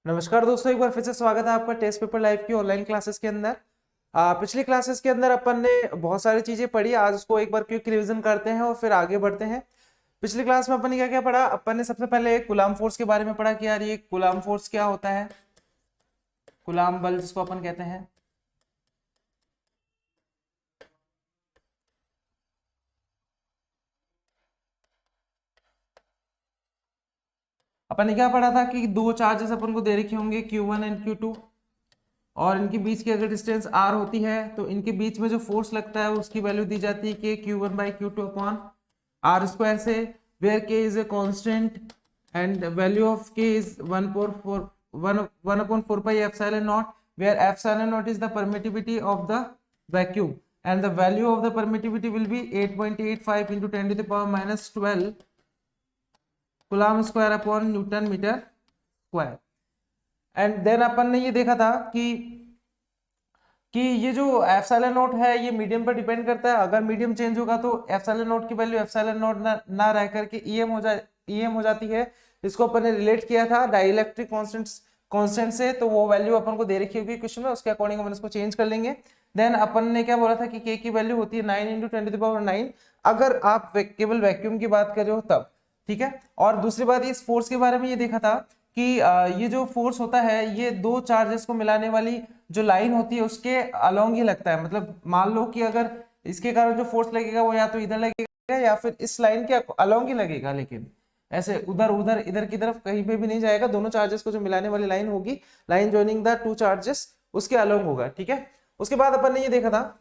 नमस्कार दोस्तों, एक बार फिर से स्वागत है आपका टेस्ट पेपर लाइव की ऑनलाइन क्लासेस के अंदर। पिछली क्लासेस के अंदर अपन ने बहुत सारी चीजें पढ़ी। आज उसको एक बार क्विक रिवीजन करते हैं और फिर आगे बढ़ते हैं। पिछली क्लास में अपन ने क्या क्या पढ़ा। अपन ने सबसे पहले कूलाम फोर्स के बारे में पढ़ा कि यार ये कूलाम फोर्स क्या होता है, कूलाम बल जिसको अपन कहते हैं। अपन ने क्या पढ़ा था कि दो चार्जेस अपन को दे रखे होंगे Q1 एंड Q2, और इनके बीच की अगर डिस्टेंस r होती है तो इनके बीच में जो फोर्स लगता है उसकी वैल्यू दी जाती है कि Q1/Q2 अपॉन r स्क्वायर से, where k is a constant and value of k is 1/4 pi epsilon naught, where epsilon naught is the permittivity of the vacuum and the value of the permittivity will be 8.85 into 10 to the power minus 12 coulomb square upon newton meter square. And then अपन ने ये देखा था कि ये जो epsilon not है ये मीडियम पर डिपेंड करता है। अगर मीडियम चेंज होगा तो एप्सिलॉन नॉट की वैल्यू एप्सिलॉन नॉट ना रह करके ईएम हो जाती है। इसको अपन ने रिलेट किया था डाइलेक्ट्रिक कांस्टेंट से, तो वो वैल्यू अपन को दे रखी होगी क्वेश्चन में, उसके अकॉर्डिंग अपन इसको चेंज कर लेंगे। देन अपन ने क्या बोला था कि k की वैल्यू होती है 9 × 10⁻⁹ अगर आप केवल वैक्यूम की बात कर रहे हो तब, ठीक है। और दूसरी बात इस फोर्स के बारे में ये देखा था कि ये जो फोर्स होता है ये दो चार्जेस को मिलाने वाली जो लाइन होती है उसके अलोंग ही लगता है। मतलब मान लो कि अगर इसके कारण जो फोर्स लगेगा वो या तो इधर लगेगा या फिर इस लाइन के अलोंग ही लगेगा, लेकिन ऐसे उधर उधर इधर की तरफ कहीं पे भी नहीं जाएगा। दोनों चार्जेस को जो मिलाने वाली लाइन होगी, line joining the two charges, उसके अलोंग होगा, ठीक है। उसके बाद अपन ने ये देखा था,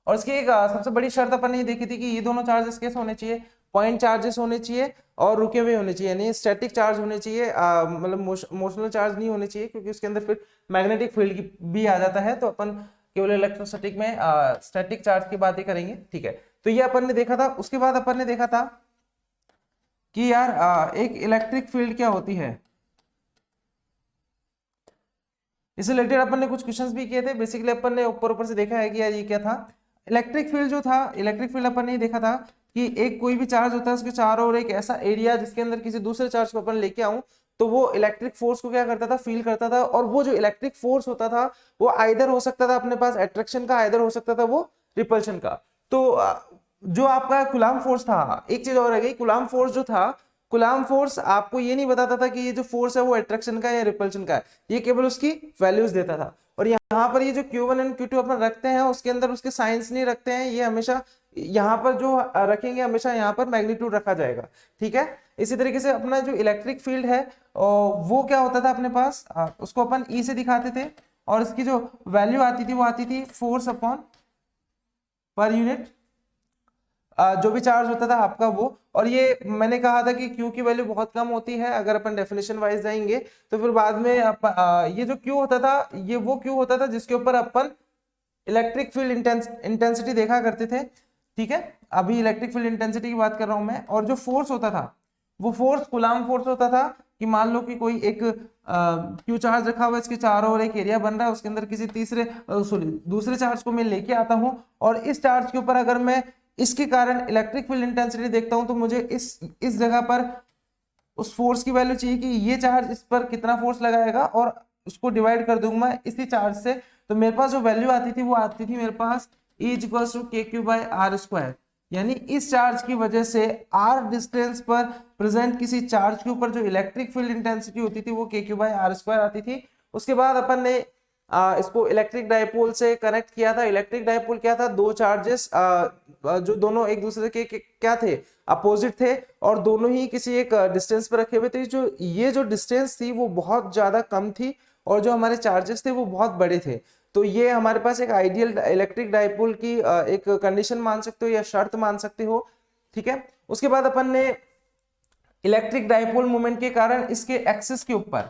और इसकी एक सबसे बड़ी शर्त अपन ने ये देखी थी कि ये दोनों चार्जेस कैसे होने चाहिए, पॉइंट चार्जेस होने चाहिए और रुके हुए होने चाहिए, यानी स्टैटिक चार्ज होने चाहिए, मतलब मोशनल चार्ज नहीं होने चाहिए, क्योंकि उसके अंदर फिर मैग्नेटिक फील्ड भी आ जाता है। तो अपन केवल इलेक्ट्रोस्टैटिक में स्टैटिक चार्ज की बात ही करेंगे, ठीक है। तो ये अपन ने देखा था। उसके बाद अपन ने देखा था कि यार एक इलेक्ट्रिक फील्ड क्या होती है, इससे रिलेटेड अपन ने कुछ क्वेश्चंस भी किए थे। बेसिकली अपन ने ऊपर ऊपर से देखा है कि यार ये क्या था। इलेक्ट्रिक फील्ड जो था, इलेक्ट्रिक फील्ड अपन ने देखा था कि एक कोई भी चार्ज होता है उसके चारों ओर एक ऐसा एरिया जिसके अंदर किसी दूसरे चार्ज को अपन लेके आऊं तो वो इलेक्ट्रिक फोर्स को क्या करता था, फील करता था। और वो जो इलेक्ट्रिक फोर्स होता था वो आइदर हो सकता था अपने पास अट्रैक्शन का, आइदर हो सकता था वो रिपल्शन का। तो जो आपका कूलाम फोर्स था, एक चीज और रह गई, कूलाम फोर्स जो था, कूलाम फोर्स आपको ये नहीं बताता था कि ये जो फोर्स है वो अट्रैक्शन का है या रिपल्शन का है, ये केवल उसकी वैल्यूज देता था। और यहाँ पर ये जो Q1 एंड Q2 अपन रखते हैं उसके अंदर उसके साइंस नहीं रखते हैं, ये हमेशा यहाँ पर जो रखेंगे हमेशा यहाँ पर मैग्नीट्यूड रखा जाएगा, ठीक है। इसी तरीके से अपना जो इलेक्ट्रिक फील्ड है वो क्या होता था अपने पास, उसको अपन E से दिखाते थे, और इसकी जो वैल्यू आती थी वो आती थी फोर्स अपॉन पर यूनिट जो भी चार्ज होता था आपका वो। और ये मैंने कहा था कि Q की वैल्यू बहुत कम होती है अगर अपन डेफिनेशन वाइज जाएंगे तो फिर बाद में ये जो Q होता था ये वो Q होता था जिसके ऊपर अपन इलेक्ट्रिक फील्ड इंटेंसिटी देखा करते थे, ठीक है। अभी इलेक्ट्रिक फील्ड इंटेंसिटी की बात कर रहा हूं मैं। और जो फोर्स होता था वो फोर्स कूलाम फोर्स होता था कि मान लो कि कोई एक Q चार्ज रखा हुआ है, इसके चारों ओर एक एरिया बन रहा है, उसके अंदर किसी दूसरे चार्ज को मैं लेके आता हूं, और इस चार्ज के ऊपर अगर मैं इसके कारण इलेक्ट्रिक फील्ड इंटेंसिटी देखता हूं तो मुझे इस जगह पर उस फोर्स की वैल्यू चाहिए कि ये चार्ज इस पर कितना फोर्स लगाएगा, और उसको डिवाइड कर दूंगा मैं इसी चार्ज से। तो मेरे पास जो वैल्यू आती थी वो आती थी मेरे पास E = KQ/r², यानी इस चार्ज की वजह से r डिस्टेंस पर प्रेजेंट किसी चार्ज के ऊपर जो इलेक्ट्रिक फील्ड इंटेंसिटी होती थी वो KQ/r² आती थी। उसके बाद अपन ने इसको इलेक्ट्रिक डायपोल से कनेक्ट किया था। इलेक्ट्रिक डायपोल क्या था, दो चार्जेस जो दोनों एक दूसरे के क्या थे, अपोजिट थे, और दोनों ही किसी एक डिस्टेंस पर रखे हुए थे। ये जो डिस्टेंस थी वो बहुत ज्यादा कम थी और जो हमारे चार्जेस थे वो बहुत बड़े थे। तो ये हमारे पास एक आइडियल इलेक्ट्रिक डायपोल की एक कंडीशन मान सकते हो या शर्त मान सकते हो, ठीक है। उसके बाद अपन ने इलेक्ट्रिक डायपोल मोमेंट के कारण इसके एक्सिस के ऊपर,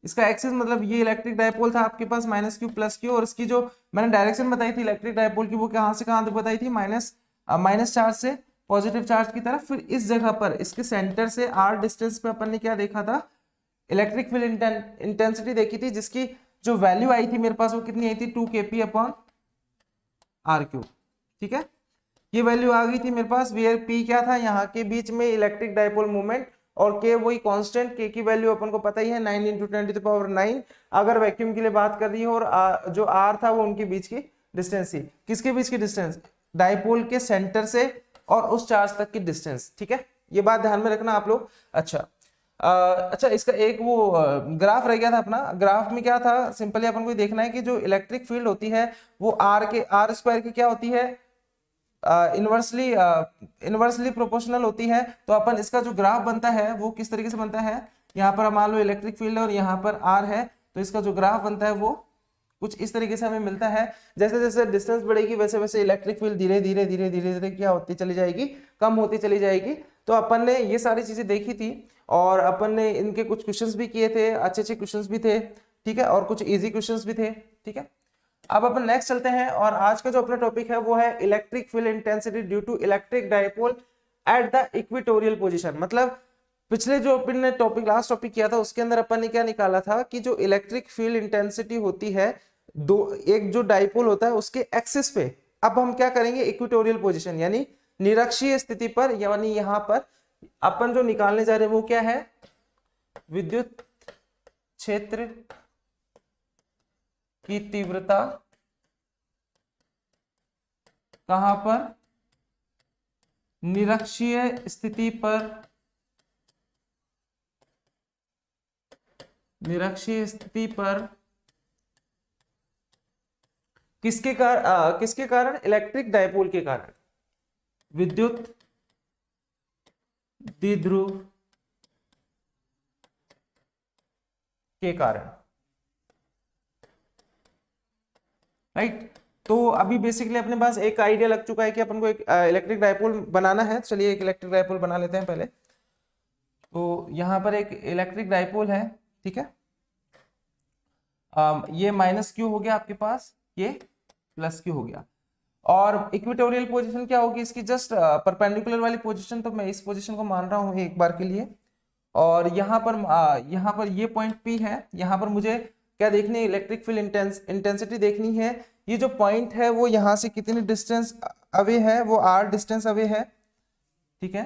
इसका एक्सिस मतलब ये इलेक्ट्रिक डायपोल था आपके पास -Q+Q, और इसकी जो मैंने डायरेक्शन बताई थी इलेक्ट्रिक डायपोल की वो कहां से कहां तक बताई थी, माइनस चार्ज से पॉजिटिव चार्ज की तरफ। फिर इस जगह पर इसके सेंटर से r डिस्टेंस पे अपन ने क्या देखा था, इलेक्ट्रिक फील्ड इंटेंसिटी देखी थी, जिसकी जो वैल्यू आई थी मेरे पास वो कितनी आई थी, 2kP/r³, ठीक है। ये वैल्यू आ गई थी मेरे पास, वेयर P क्या था, यहाँ के बीच में इलेक्ट्रिक डायपोल मोमेंट और के वही कांस्टेंट, के की वैल्यू अपन को पता ही है 9 × 10⁹ अगर वैक्यूम के लिए बात कर रही है, और जो आर था वो उनके बीच की डिस्टेंस थी। किसके बीच की डिस्टेंस? डाइपोल के सेंटर से और उस चार्ज तक की डिस्टेंस। ठीक है, ये बात ध्यान में रखना आप लोग। अच्छा, इसका एक वो ग्राफ रह गया था अपना। ग्राफ में क्या था, सिंपली अपन को देखना है कि जो इलेक्ट्रिक फील्ड होती है वो आर स्क्वायर की क्या होती है, इनवर्सली प्रोपोर्शनल होती है। तो अपन इसका जो ग्राफ बनता है वो किस तरीके से बनता है, यहाँ पर मान लो इलेक्ट्रिक फील्ड और यहाँ पर आर है, तो इसका जो ग्राफ बनता है वो कुछ इस तरीके से हमें मिलता है। जैसे जैसे डिस्टेंस बढ़ेगी वैसे वैसे इलेक्ट्रिक फील्ड धीरे धीरे धीरे धीरे धीरे क्या होती चली जाएगी, कम होती चली जाएगी। तो अपन ने ये सारी चीजें देखी थी और अपन ने इनके कुछ क्वेश्चंस भी किए थे, अच्छे अच्छे क्वेश्चंस भी थे। ठीक है, और कुछ इजी क्वेश्चंस भी थे। ठीक है, अब अपन नेक्स्ट चलते हैं और आज का जो अपना टॉपिक है वो है electric field intensity due to electric dipole at the equatorial position. मतलब पिछले जो अपन ने टॉपिक लास्ट टॉपिक किया था उसके अंदर अपन ने क्या निकाला था कि जो इलेक्ट्रिक फील्ड इंटेंसिटी होती है एक जो डाइपोल होता है उसके एक्सिस पे, अब हम क्या करेंगे इक्वेटोरियल पोजीशन यानी निरक्षीय स्थिति पर, यानी यहां पर अपन जो निकालने जा रहे हैं वो क्या है, विद्युत क्षेत्र की तीव्रता कहां पर, निरक्षीय स्थिति पर, निरक्षीय स्थिति पर किसके कारण, इलेक्ट्रिक डाइपोल के कारण, विद्युत द्विध्रुव के कारण। राइट, तो अभी बेसिकली अपने पास एक आइडिया लग चुका है कि अपन को एक इलेक्ट्रिक डाइपोल बनाना है। चलिए एक इलेक्ट्रिक डाइपोल बना लेते हैं पहले। तो यहां पर एक इलेक्ट्रिक डाइपोल है। ठीक है, ये माइनस क्यू हो गया आपके पास, ये प्लस क्यू हो गया, और इक्वेटोरियल पोजीशन क्या होगी इसकी, जस्ट परपेंडिकुलर वाली पोजीशन। तो मैं इस पोजीशन को मान रहा हूं एक बार के लिए, और यहाँ पर ये पॉइंट P है। यहाँ पर मुझे क्या देखनी है, इलेक्ट्रिक फील्ड इंटेंसिटी देखनी है। ये जो पॉइंट है वो यहाँ से कितनी डिस्टेंस अवे है, वो r डिस्टेंस अवे है। ठीक है,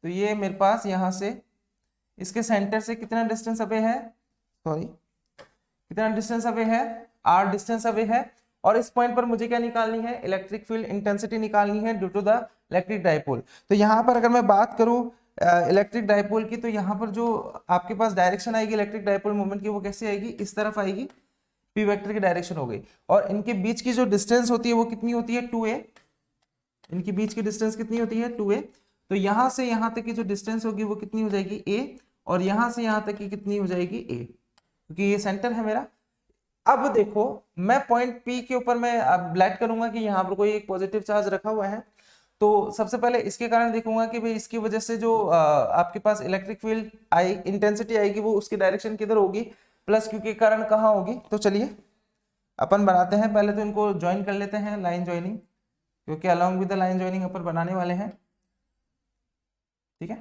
तो ये मेरे पास यहाँ से इसके सेंटर से कितना डिस्टेंस अवे है, सॉरी कितना डिस्टेंस अवे है, r डिस्टेंस अवे है। और इस पॉइंट पर मुझे क्या निकालनी है, इलेक्ट्रिक फील्ड इंटेंसिटी निकालनी है due to the electric dipole. तो यहाँ पर अगर मैं बात करूं इलेक्ट्रिक डाइपोल की, तो यहाँ पर जो आपके पास डायरेक्शन आएगी इलेक्ट्रिक डाइपोल मूवमेंट की वो कैसे आएगी, इस तरफ आएगी, पी वेक्टर की डायरेक्शन हो गई। और इनके बीच की जो डिस्टेंस होती है वो कितनी होती है, 2a। इनके बीच की डिस्टेंस कितनी होती है, 2a। तो यहाँ से यहाँ तक की जो डिस्टेंस होगी वो कितनी हो जाएगी, a, और यहाँ से यहाँ तक की कितनी हो जाएगी, a, क्योंकि ये सेंटर है मेरा। अब देखो मैं पॉइंट P के ऊपर मैं अब ब्लैक करूंगा कि यहाँ पर कोई एक पॉजिटिव चार्ज रखा हुआ है। तो सबसे पहले इसके कारण देखूंगा कि भाई इसकी वजह से जो आपके पास इलेक्ट्रिक फील्ड इंटेंसिटी आएगी वो उसकी डायरेक्शन किधर होगी, प्लस क्यू के कारण कहाँ होगी। तो चलिए अपन बनाते हैं, पहले तो इनको ज्वाइन कर लेते हैं, लाइन ज्वाइनिंग, क्योंकि along with the line joining अपन बनाने वाले हैं। ठीक है,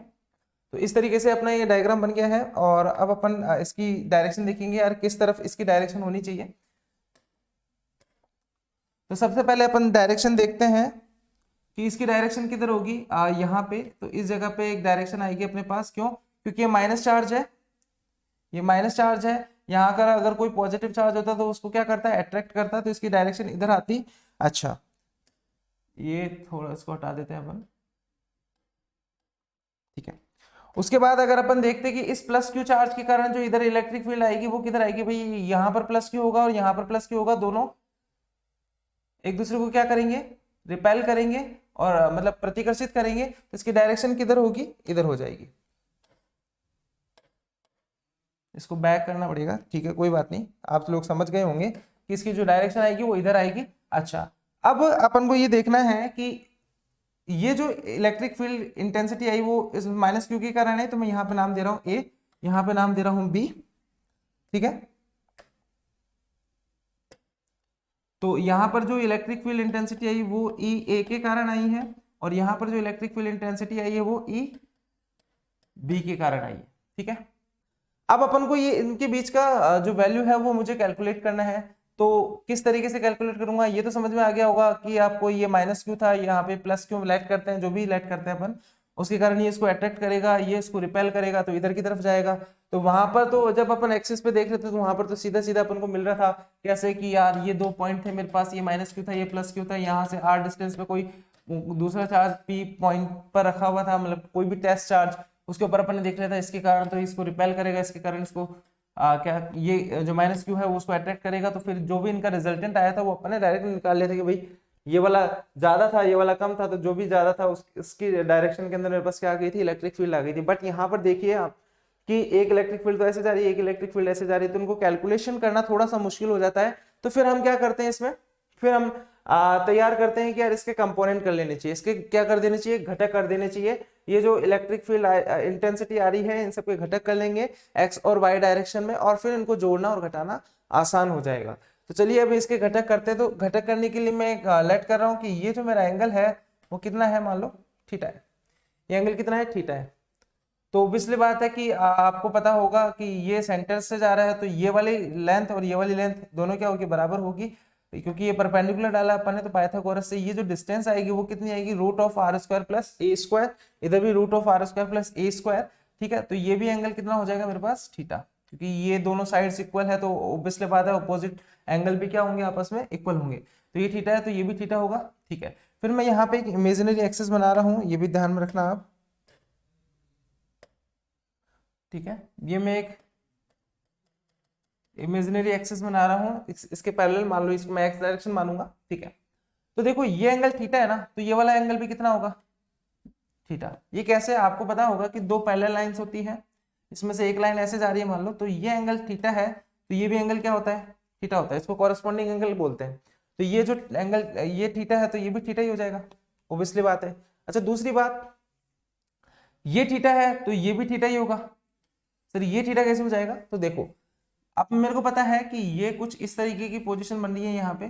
तो इस तरीके से अपना ये डायग्राम बन गया है। और अब अपन इसकी डायरेक्शन देखेंगे यार, किस तरफ इसकी डायरेक्शन होनी चाहिए। तो सबसे पहले अपन डायरेक्शन देखते हैं कि इसकी डायरेक्शन किधर होगी, यहाँ पे। तो इस जगह पे एक डायरेक्शन आएगी अपने पास, क्यों, क्योंकि ये माइनस चार्ज है, ये माइनस चार्ज है। यहाँ का अगर कोई पॉजिटिव चार्ज होता तो उसको क्या करता है, अट्रैक्ट करता है, तो इसकी डायरेक्शन इधर आती। अच्छा, ये थोड़ा इसको हटा देते हैं अपन। ठीक है, उसके बाद अगर अपन देखते कि इस प्लस क्यू चार्ज के कारण जो इधर इलेक्ट्रिक फील्ड आएगी वो किधर आएगी, भाई यहाँ पर प्लस क्यू होगा और यहाँ पर प्लस क्यू होगा, दोनों एक दूसरे को क्या करेंगे, रिपेल करेंगे, और मतलब प्रतिकर्षित करेंगे। तो इसकी डायरेक्शन किधर होगी, इधर हो जाएगी। इसको बैक करना पड़ेगा, ठीक है, कोई बात नहीं, आप लोग समझ गए होंगे कि इसकी जो डायरेक्शन आएगी वो इधर आएगी। अच्छा, अब अपन को ये देखना है कि ये जो इलेक्ट्रिक फील्ड इंटेंसिटी आई वो इस माइनस क्यू के कारण है। तो मैं यहाँ पे नाम दे रहा हूँ A, यहाँ पे नाम दे रहा हूँ B। ठीक है, तो यहाँ पर जो इलेक्ट्रिक फील्ड इंटेंसिटी आई वो EA के कारण आई है, और यहाँ पर जो इलेक्ट्रिक फील्ड इंटेंसिटी आई है वो EB के कारण आई है। ठीक है, अब अपन को ये इनके बीच का जो वैल्यू है वो मुझे कैलकुलेट करना है। तो किस तरीके से कैलकुलेट करूंगा, ये तो समझ में आ गया होगा कि आपको ये माइनस क्यू था, यहाँ पे प्लस क्यू लेट करते हैं, जो भी लेट करते हैं अपन, उसके कारण ये इसको अट्रैक्ट करेगा, ये इसको रिपेल करेगा, तो इधर की तरफ जाएगा। तो वहां पर तो जब अपन एक्सिस पे देख रहे थे तो वहां पर तो सीधा सीधा अपन को मिल रहा था कैसे कि यार ये 2 पॉइंट थे मेरे पास, ये माइनस क्यू था, ये प्लस क्यू था, यहाँ से r डिस्टेंस पे कोई दूसरा चार्ज p पॉइंट पर रखा हुआ था, मतलब कोई भी टेस्ट चार्ज उसके ऊपर अपन ने देख लिया था, इसके कारण तो इसको रिपेल करेगा, इसके कारण इसको क्या ये जो माइनस क्यू है वो उसको अट्रैक्ट करेगा। तो फिर जो भी इनका रिजल्टेंट आया था वो अपन ने डायरेक्ट निकाल लिया था कि भाई ये वाला ज्यादा था, ये वाला कम था, तो जो भी ज्यादा था उसकी डायरेक्शन के अंदर मेरे पास क्या आ गई थी, इलेक्ट्रिक फील्ड आ गई थी। बट यहाँ पर देखिए आप कि एक इलेक्ट्रिक फील्ड तो ऐसे जा रही है, एक इलेक्ट्रिक फील्ड ऐसे जा रही है, तो उनको कैलकुलेशन करना थोड़ा सा मुश्किल हो जाता है। तो फिर हम क्या करते हैं इसमें, फिर हम तैयार करते हैं कि यार इसके कंपोनेंट कर लेने चाहिए, इसके क्या कर देने चाहिए, घटक कर देने चाहिए। ये जो इलेक्ट्रिक फील्ड इंटेंसिटी आ रही है इन सबके घटक कर लेंगे एक्स और वाई डायरेक्शन में, और फिर इनको जोड़ना और घटाना आसान हो जाएगा। तो चलिए अब इसके घटक करते हैं। तो घटक करने के लिए मैं लेट कर रहा हूँ कि ये जो मेरा एंगल है वो कितना है, मान लो थीटा है, ये एंगल कितना है, थीटा है। तो ऑब्वियसली बात है कि आपको पता होगा कि ये सेंटर से जा रहा है, तो ये वाली लेंथ और ये वाली लेंथ दोनों क्या होगी, बराबर होगी, क्योंकि ये परपेंडिकुलर डाला अपन ने। तो पाइथागोरस से ये जो डिस्टेंस आएगी वो कितनी आएगी, root of R square plus A square, इधर भी root of R square plus A square. ठीक है, तो ये भी एंगल कितना हो जाएगा मेरे पास, थीटा, क्योंकि ये दोनों साइड्स इक्वल है, तो ऑब्वियसली बात है ऑपोजिट एंगल भी क्या होंगे, आपस में इक्वल होंगे। तो ये थीटा है तो ये भी थीटा होगा। ठीक है, फिर मैं यहाँ पे एक इमेजिनरी एक्सिस बना रहा हूँ, ये भी ध्यान में रखना आप। ठीक है, ये मैं एक इमेजिनरी एक्सिस बना रहा हूँ, इसके पैरेलल मान लो इसको मैं एक्स डायरेक्शन मानूंगा। ठीक है, तो देखो ये एंगल थीटा है ना, तो ये वाला एंगल भी कितना होगा, थीटा। ये कैसे, आपको पता होगा कि दो पैरेलल लाइंस होती है, इसमें से एक लाइन ऐसे जा रही है मान लो, तो ये एंगल थीटा है, तो ये भी एंगल क्या होता है, थीटा होता है, इसको कॉरेस्पॉन्डिंग एंगल बोलते हैं। तो ये जो एंगल ये थीटा है तो ये भी थीटा ही हो जाएगा, ऑब्वियसली बात है। अच्छा दूसरी बात, ये थीटा है तो ये भी थीटा ही होगा। सर ये थीटा कैसे हो जाएगा, तो देखो अब मेरे को पता है कि ये कुछ इस तरीके की पोजीशन बन रही है यहाँ पे,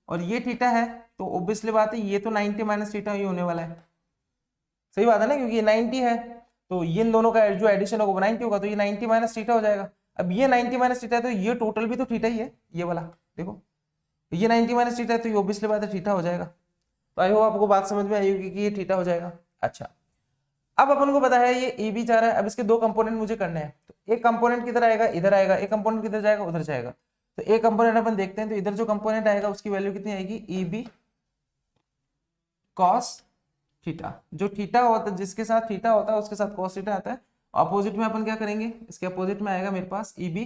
और ये थीटा है, तो ऑब्वियसली बात है ये तो 90 माइनस थीटा ही होने वाला है। सही बात है ना, क्योंकि ये 90 है, तो ये इन दोनों का जो एडिशन होगा वो 90 होगा, तो ये 90 माइनस थीटा हो जाएगा। अब ये 90 माइनस थीटा है तो ये टोटल भी तो थीटा ही है, ये वाला देखो, ये 90 माइनस थीटा है तो ये ऑब्वियसली बात है थीटा हो जाएगा। तो आई होप आपको बात समझ में आई होगी कि ये थीटा हो जाएगा। अच्छा, अब अपन को पता है ये ए बी जा रहा है, अब इसके दो कंपोनेंट मुझे करने हैं। तो एक कंपोनेंट किधर आएगा, इधर आएगा, एक कंपोनेंट किधर जाएगा, उधर जाएगा। तो एक कंपोनेंट अपन देखते हैं, तो इधर जो कंपोनेंट आएगा उसकी वैल्यू कितनी आएगी, ए बी कॉस थीटा। जो थीटा होता है, जिसके साथ थीटा होता है उसके साथ कॉस थीटा आता है। अपोजिट में अपन क्या करेंगे, इसके अपोजिट में आएगा मेरे पास ए बी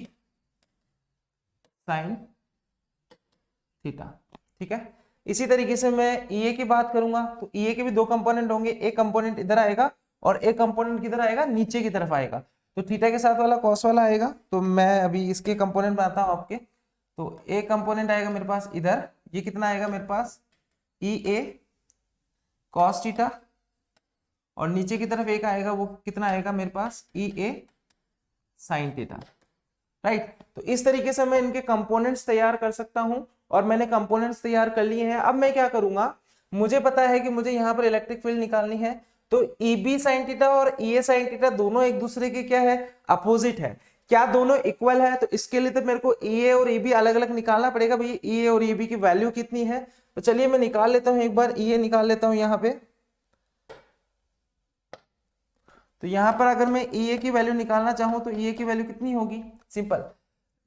साइन थीटा। ठीक है, इसी तरीके से मैं ई की बात करूंगा, तो ई के भी दो कंपोनेंट होंगे, एक कंपोनेंट इधर आएगा और एक कंपोनेंट किधर आएगा, नीचे की तरफ आएगा। तो थीटा के साथ वाला कॉस वाला आएगा, तो मैं अभी इसके कंपोनेंट बनाता हूं आपके। तो एक कंपोनेंट आएगा मेरे पास इधर, ये कितना आएगा मेरे पास, ई ए कॉस थीटा, और नीचे की तरफ एक आएगा, वो कितना आएगा मेरे पास, ई ए साइन थीटा। राइट, तो इस तरीके से मैं इनके कंपोनेंट्स तैयार कर सकता हूं, और मैंने कंपोनेंट्स तैयार कर लिए हैं। अब मैं क्या करूंगा, मुझे पता है कि मुझे यहाँ पर इलेक्ट्रिक फील्ड निकालनी है, तो ई बी साइन थीटा और ई ए साइन थीटा दोनों एक दूसरे के क्या है, अपोजिट है। क्या दोनों इक्वल है, तो इसके लिए तो मेरे को ई ए और ई बी अलग अलग निकालना पड़ेगा, भाई ई ए और ई बी की वैल्यू कितनी है। तो चलिए मैं निकाल लेता हूं, एक बार ई ए निकाल लेता हूं यहाँ पे। तो यहाँ पर अगर मैं ई ए की वैल्यू निकालना चाहूं तो ई ए की वैल्यू कितनी होगी, सिंपल,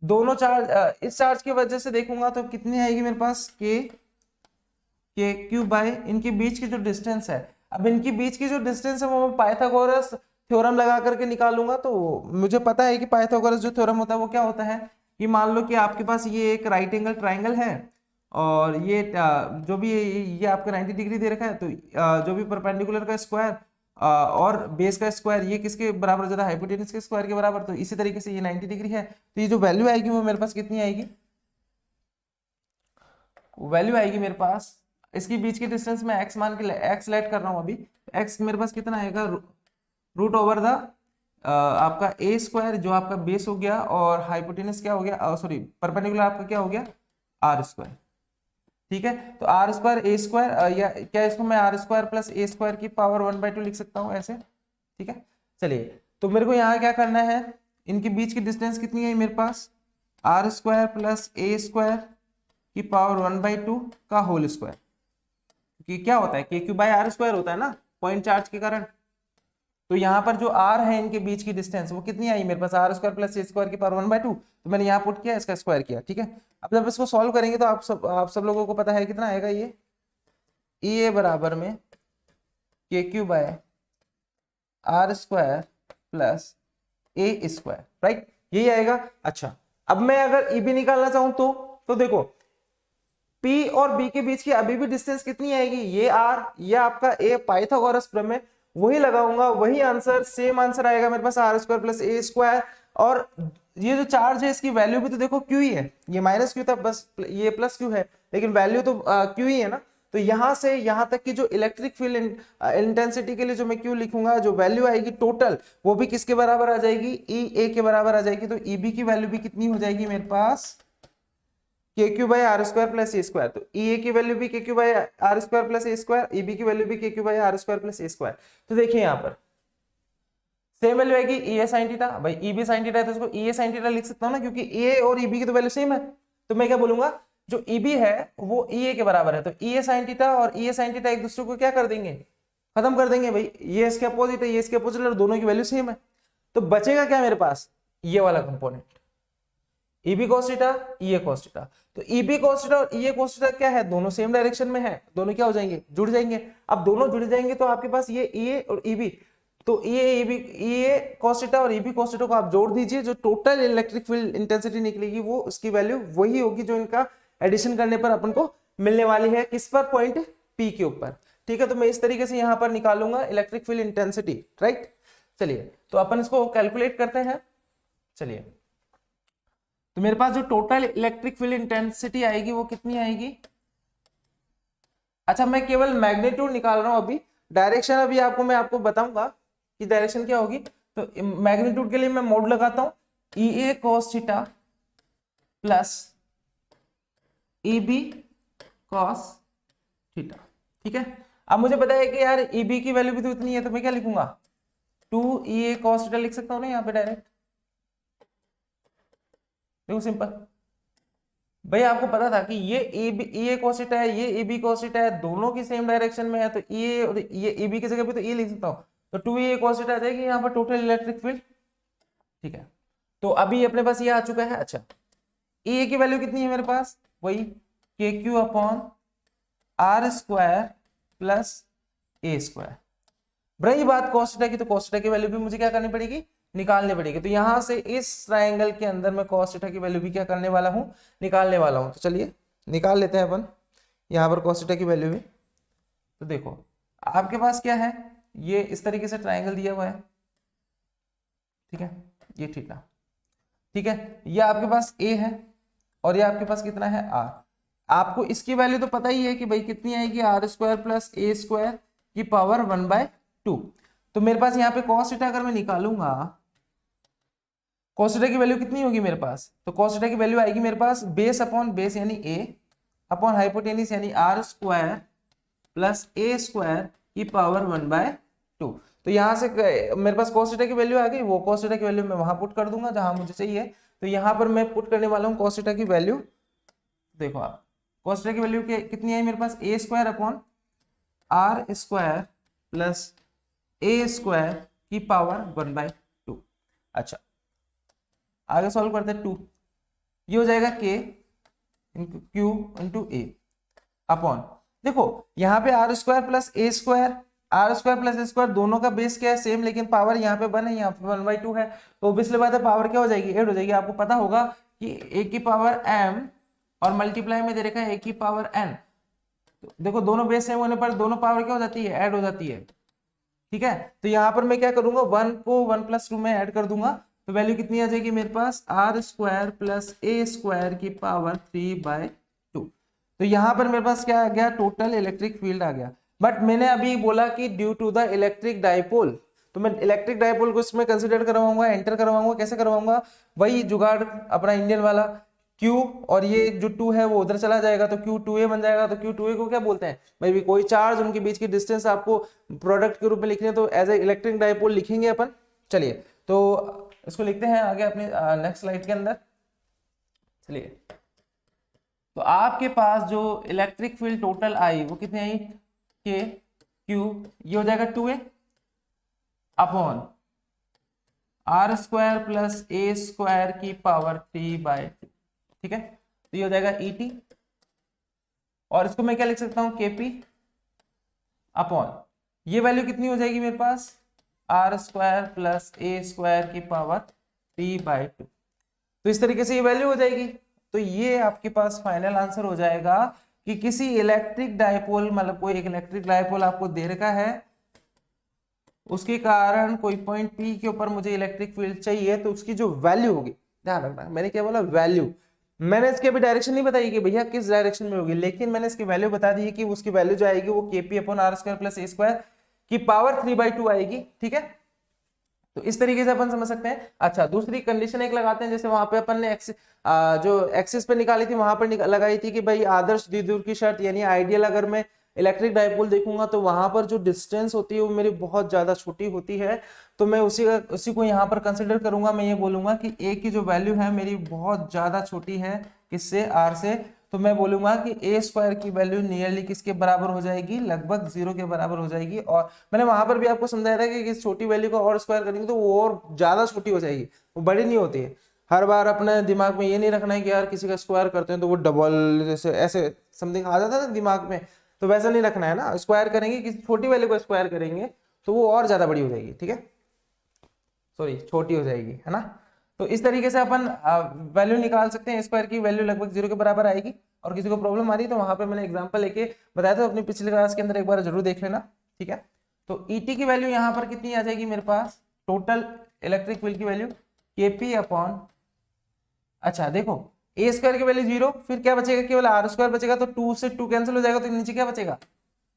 दोनों चार्ज इस चार्ज की वजह से देखूंगा तो कितनी आएगी मेरे पास, के क्यू बाय इनके बीच की जो डिस्टेंस है। अब इनके बीच की जो डिस्टेंस है वो मैं पाइथागोरस थ्योरम लगा करके निकालूंगा। तो मुझे पता है कि पाइथागोरस जो थ्योरम होता है वो क्या होता है, कि मान लो कि आपके पास ये एक राइट एंगल ट्राइंगल है, और ये जो भी ये आपका 90 डिग्री दे रखा है, तो जो भी परपेंडिकुलर का स्क्वायर और बेस का स्क्वायर ये किसके बराबर ज्यादा, हाइपोटेनस के स्क्वायर के बराबर। तो इसी तरीके से ये 90 डिग्री है, तो ये जो वैल्यू आएगी वो मेरे पास कितनी आएगी, वैल्यू आएगी मेरे पास, इसके बीच की डिस्टेंस में x मान के x लेट कर रहा हूं अभी, x मेरे पास कितना आएगा, रूट ओवर द आपका a स्क्वायर जो आपका बेस हो गया, और हाइपोटेनस क्या हो गया, सॉरी परपेंडिकुलर आपका क्या हो गया, r स्क्वायर। ठीक है, तो आर स्क्वायर ए स्क्वायर, या क्या इसको मैं आर स्क्वायर प्लस ए स्क्वायर की पावर 1/2 लिख सकता हूँ ऐसे। ठीक है, चलिए तो मेरे को यहाँ क्या करना है, इनके बीच की डिस्टेंस कितनी है मेरे पास, आर स्क्वायर प्लस ए स्क्वायर की पावर 1/2 का होल स्क्वायर। क्योंकि क्या होता है, के क्यू बाय आर स्क्वायर होता है ना, पॉइंट चार्ज के कारण। तो यहाँ पर जो r है इनके बीच की डिस्टेंस वो कितनी आई मेरे पास, आर स्क्वायर प्लस ए स्क्वायर की पावर 1/2। तो मैंने यहाँ पुट किया, इसका स्क्वायर किया, ठीक है। अब जब इसको सॉल्व करेंगे तो आप सब लोगों को पता है कितना आएगा ये, ए बराबर में K Q by R square plus A square, right, यही आएगा। अच्छा, अब मैं अगर ई बी निकालना चाहूं तो देखो P और B के बीच की अभी भी डिस्टेंस कितनी आएगी, ये R, ये आपका A, पाइथागोरस प्रमेय वही लगाऊंगा, वही आंसर, सेम आंसर आएगा मेरे पास, आर स्क्वायर प्लस ए स्क्वायर। और ये जो चार्ज है इसकी वैल्यू भी तो देखो क्यू ही है, ये माइनस क्यू था, बस ये प्लस क्यू है, लेकिन वैल्यू तो क्यू ही है ना। तो यहां से यहां तक की जो इलेक्ट्रिक फील्ड इंटेंसिटी के लिए जो मैं क्यू लिखूंगा, जो वैल्यू आएगी टोटल, वो भी किसके बराबर आ जाएगी, ई ए के बराबर आ जाएगी। तो ई बी की वैल्यू भी कितनी हो जाएगी मेरे पास, K Q by R square plus A square. तो ई ए की वैल्यू भी K Q by R square plus A square, E B की वैल्यू भी K Q by R square plus A square. तो देखिए यहाँ पर सेम वैल्यू आएगी ई ए साइन थीटा, भाई ई बी साइन थीटा है तो इसको ई ए साइन थीटा लिख सकता हूँ ना, क्योंकि ए और ई बी की तो वैल्यू सेम है। तो मैं क्या बोलूंगा, जो ई बी है वो ई ए के बराबर है, तो ई ए साइन थीटा और ई ए साइन थीटा एक दूसरे को क्या कर देंगे, खत्म कर देंगे भाई, ये इसके अपोजिट है, ये इसके अपोजिट है, और दोनों की वैल्यू सेम है। तो बचेगा क्या मेरे पास, ये वाला component, E B cos theta, E A cos theta. तो ई बी cos थीटा और ई ए cos थीटा क्या है, दोनों सेम डायरेक्शन में है, दोनों क्या हो जाएंगे, जुड़ जाएंगे। अब दोनों जुड़ जाएंगे तो आपके पास ये ई ए और ई बी, तो ई ए cos थीटा और ई बी cos थीटा को आप जोड़ दीजिए, जो टोटल इलेक्ट्रिक फील्ड इंटेंसिटी निकलेगी वो उसकी वैल्यू वही होगी जो इनका एडिशन करने पर अपन को मिलने वाली है, किस पर, पॉइंट पी के ऊपर, ठीक है। तो मैं इस तरीके से यहां पर निकालूंगा इलेक्ट्रिक फील्ड इंटेंसिटी, राइट। चलिए तो अपन इसको कैलकुलेट करते हैं। चलिए तो मेरे पास जो टोटल इलेक्ट्रिक फील्ड इंटेंसिटी आएगी वो कितनी आएगी, अच्छा मैं केवल मैग्नीट्यूड निकाल रहा हूं अभी, डायरेक्शन अभी मैं आपको बताऊंगा कि डायरेक्शन क्या होगी। तो मैग्नीट्यूड के लिए मैं मोड लगाता हूं, E A cos theta plus E B cos theta, ठीक है। अब मुझे पता है कि यार ई बी की वैल्यू भी तो इतनी है, तो मैं क्या लिखूंगा, 2 cos थीटा लिख सकता हूँ ना यहाँ पे डायरेक्ट, देखो सिंपल। भाई आपको पता था कि ये ई ए cos थीटा है, ये ए बी cos थीटा है, दोनों की सेम डायरेक्शन में है, तो ई ए और ये ए बी की जगह पे तो ये लिख सकता हूँ, तो 2 cos थीटा आ जाएगी यहाँ पर टोटल इलेक्ट्रिक फील्ड, ठीक है। तो अभी अपने पास ये आ चुका है। अच्छा ई ए की वैल्यू कितनी है मेरे पास, वही K Q upon are square plus A square. रही बात cos थीटा की, तो cos थीटा की वैल्यू भी मुझे क्या करनी पड़ेगी, निकालनी पड़ेगी। तो यहां से इस ट्रायंगल के अंदर मैं cos थीटा की वैल्यू भी क्या करने वाला हूं, निकालने वाला हूं। तो चलिए निकाल लेते हैं अपन यहां पर cos थीटा की वैल्यू भी। तो देखो आपके पास क्या है, ये इस तरीके से ट्रायंगल दिया हुआ है, ठीक है, ये थीटा, ठीक है, ये आपके पास a है और ये आपके पास कितना है r। आपको इसकी वैल्यू तो पता ही है कि भाई कितनी आएगी, आर स्क्वायर प्लस ए स्क्वायर की पावर 1/2। तो मेरे पास यहाँ पे cos थीटा अगर मैं निकालूंगा, cos थीटा की वैल्यू कितनी होगी मेरे पास, तो cos थीटा की वैल्यू आएगी मेरे पास बेस अपॉन बेस यानी a अपॉन हाइपोटेनिस यानी आर स्क्वायर प्लस ए स्क्वायर की पावर 1/2। तो यहाँ से मेरे पास cos थीटा की वैल्यू आ गई, वो cos थीटा की वैल्यू मैं वहां पुट कर दूंगा जहां मुझे चाहिए। तो यहाँ पर मैं पुट करने वाला हूँ cos थीटा की वैल्यू, देखो आप cos थीटा की वैल्यू कितनी है मेरे पास, A square upon are square plus A square की पावर 1/2। अच्छा आगे सॉल्व करते हैं, 2 ये हो जाएगा k into Q into A upon, देखो यहाँ पे आर स्क्वायर प्लस ए स्क्वायर, आर स्क्वायर प्लस ए स्क्वायर दोनों का बेस क्या है, सेम, लेकिन पावर यहाँ पे 1 है, यहाँ पे 1/2 है, तो ऑब्वियसली बात है पावर क्या हो जाएगी, 8 हो जाएगी। आपको पता होगा कि a की पावर m और मल्टीप्लाई में दे रखा है a की पावर n, तो देखो दोनों बेस सेम होने पर दोनों पावर क्या हो जाती है, ऐड हो जाती है, ठीक है। तो यहाँ पर मैं क्या करूंगा, 1 को 1+2 में ऐड कर दूंगा, तो वैल्यू कितनी आ जाएगी मेरे पास, आर स्क्वायर प्लस ए स्क्वायर की पावर 3/2। तो यहाँ पर मेरे पास क्या आ गया, टोटल इलेक्ट्रिक फील्ड आ गया। बट मैंने अभी बोला कि due to the electric dipole, तो मैं इलेक्ट्रिक डाइपोल को इसमें कंसिडर करवाऊंगा, एंटर करवाऊंगा, कैसे करवाऊंगा, वही जुगाड़ अपना इंडियन वाला, Q और ये जो 2 है वो उधर चला जाएगा, तो Q 2a बन जाएगा। तो Q 2a को क्या बोलते हैं भाई, भी कोई चार्ज उनके बीच की डिस्टेंस आपको प्रोडक्ट के रूप में लिखने, तो एज ए इलेक्ट्रिक डाइपोल लिखेंगे अपन। चलिए तो इसको लिखते हैं आगे अपने नेक्स्ट स्लाइड के अंदर। चलिए तो आपके पास जो इलेक्ट्रिक फील्ड टोटल आई वो कितनी आई, K Q, ये हो जाएगा 2a, upon are square plus A square की पावर 3/2। ठीक है, तो ये हो जाएगा ईटी, और इसको मैं क्या लिख सकता हूं, केपी अपॉन, ये वैल्यू कितनी हो जाएगी मेरे पास, आर स्क्वायर प्लस ए स्क्वायर की पावर 3/2। तो इस तरीके से ये वैल्यू हो जाएगी। तो ये आपके पास फाइनल आंसर हो जाएगा कि किसी इलेक्ट्रिक डायपोल, मतलब कोई एक इलेक्ट्रिक डायपोल आपको दे रखा है, उसके कारण कोई पॉइंट पी के ऊपर मुझे इलेक्ट्रिक फील्ड चाहिए, तो उसकी जो वैल्यू होगी, ध्यान रखना मैंने क्या बोला, वैल्यू। मैंने इसकी अभी डायरेक्शन नहीं बताई कि भैया किस डायरेक्शन में होगी, लेकिन मैंने इसकी वैल्यू बता दी है कि उसकी वैल्यू जो आएगी वो KP upon are square plus A square की पावर 3/2 आएगी। ठीक है, तो इस तरीके से अपन समझ सकते हैं। अच्छा, दूसरी कंडीशन एक लगाते हैं, जैसे वहां पे अपन ने जो एक्सिस पे निकाली थी वहां पर लगाई थी कि भाई आदर्श द्विध्रुव की शर्त, यानी आइडियल अगर मैं इलेक्ट्रिक डायपोल देखूंगा तो वहां पर जो डिस्टेंस होती है वो मेरी बहुत ज्यादा छोटी होती है, तो मैं उसी को यहाँ पर कंसिडर करूंगा। मैं ये बोलूंगा कि ए की जो वैल्यू है मेरी बहुत ज्यादा छोटी है, किससे, आर से, तो मैं बोलूंगा कि ए स्क्वायर की वैल्यू नियरली किसके बराबर हो जाएगी, लगभग 0 के बराबर हो जाएगी। और मैंने वहां पर भी आपको समझाया था कि इस छोटी वैल्यू को और स्क्वायर करेंगे तो वो और ज्यादा छोटी हो जाएगी, वो बड़ी नहीं होती है। हर बार अपने दिमाग में ये नहीं रखना है कि यार किसी का स्क्वायर करते हैं तो वो डबल जैसे ऐसे समथिंग आ जाता है ना दिमाग में, तो वैसा नहीं रखना है ना। स्क्वायर करेंगे, किसी छोटी वैल्यू को स्क्वायर करेंगे तो वो और ज्यादा बड़ी हो जाएगी। ठीक है, सॉरी छोटी हो जाएगी, है ना। तो इस तरीके से अपन वैल्यू निकाल सकते हैं, स्क्वायर की वैल्यू लगभग 0 के बराबर आएगी। और किसी को प्रॉब्लम आ रही है तो वहां पे मैंने एग्जांपल लेके बताया था अपनी पिछली क्लास के अंदर, एक बार जरूर देख लेना। ठीक है, तो ईटी की वैल्यू यहाँ पर कितनी आ जाएगी मेरे पास, टोटल इलेक्ट्रिक फील्ड की वैल्यू केपी अपॉन, अच्छा देखो ए स्क्वायर की वैल्यू 0, फिर क्या बचेगा, केवल आर स्क्वायर बचेगा, तो 2 से 2 कैंसिल हो जाएगा, तो नीचे क्या बचेगा,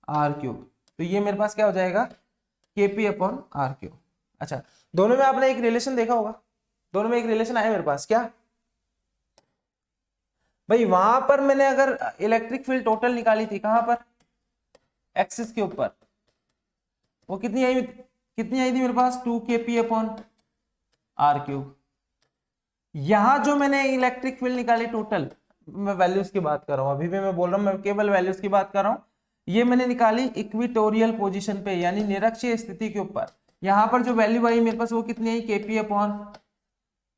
आर क्यूब। तो ये मेरे पास क्या हो जाएगा, केपी अपॉन आर क्यूब। अच्छा, दोनों में आपने एक रिलेशन देखा होगा, दोनों में एक रिलेशन आया मेरे पास, क्या भाई, वहां पर मैंने अगर इलेक्ट्रिक फील्ड टोटल निकाली थी, कहां पर, एक्सिस के ऊपर, वो कितनी आई थी मेरे पास, 2kp अपॉन आर क्यूब। यहां जो मैंने इलेक्ट्रिक फील्ड निकाली टोटल, मैं वैल्यूज की बात कर रहा हूं, अभी भी मैं बोल रहा हूं, मैं केवल वैल्यूज की बात कर रहा हूं। ये मैंने निकाली इक्विटोरियल पोजीशन पे, यानी निरक्षीय स्थिति के ऊपर। यहां पर जो वैल्यू आई मेरे पास वो कितनी आई, केपी अपॉन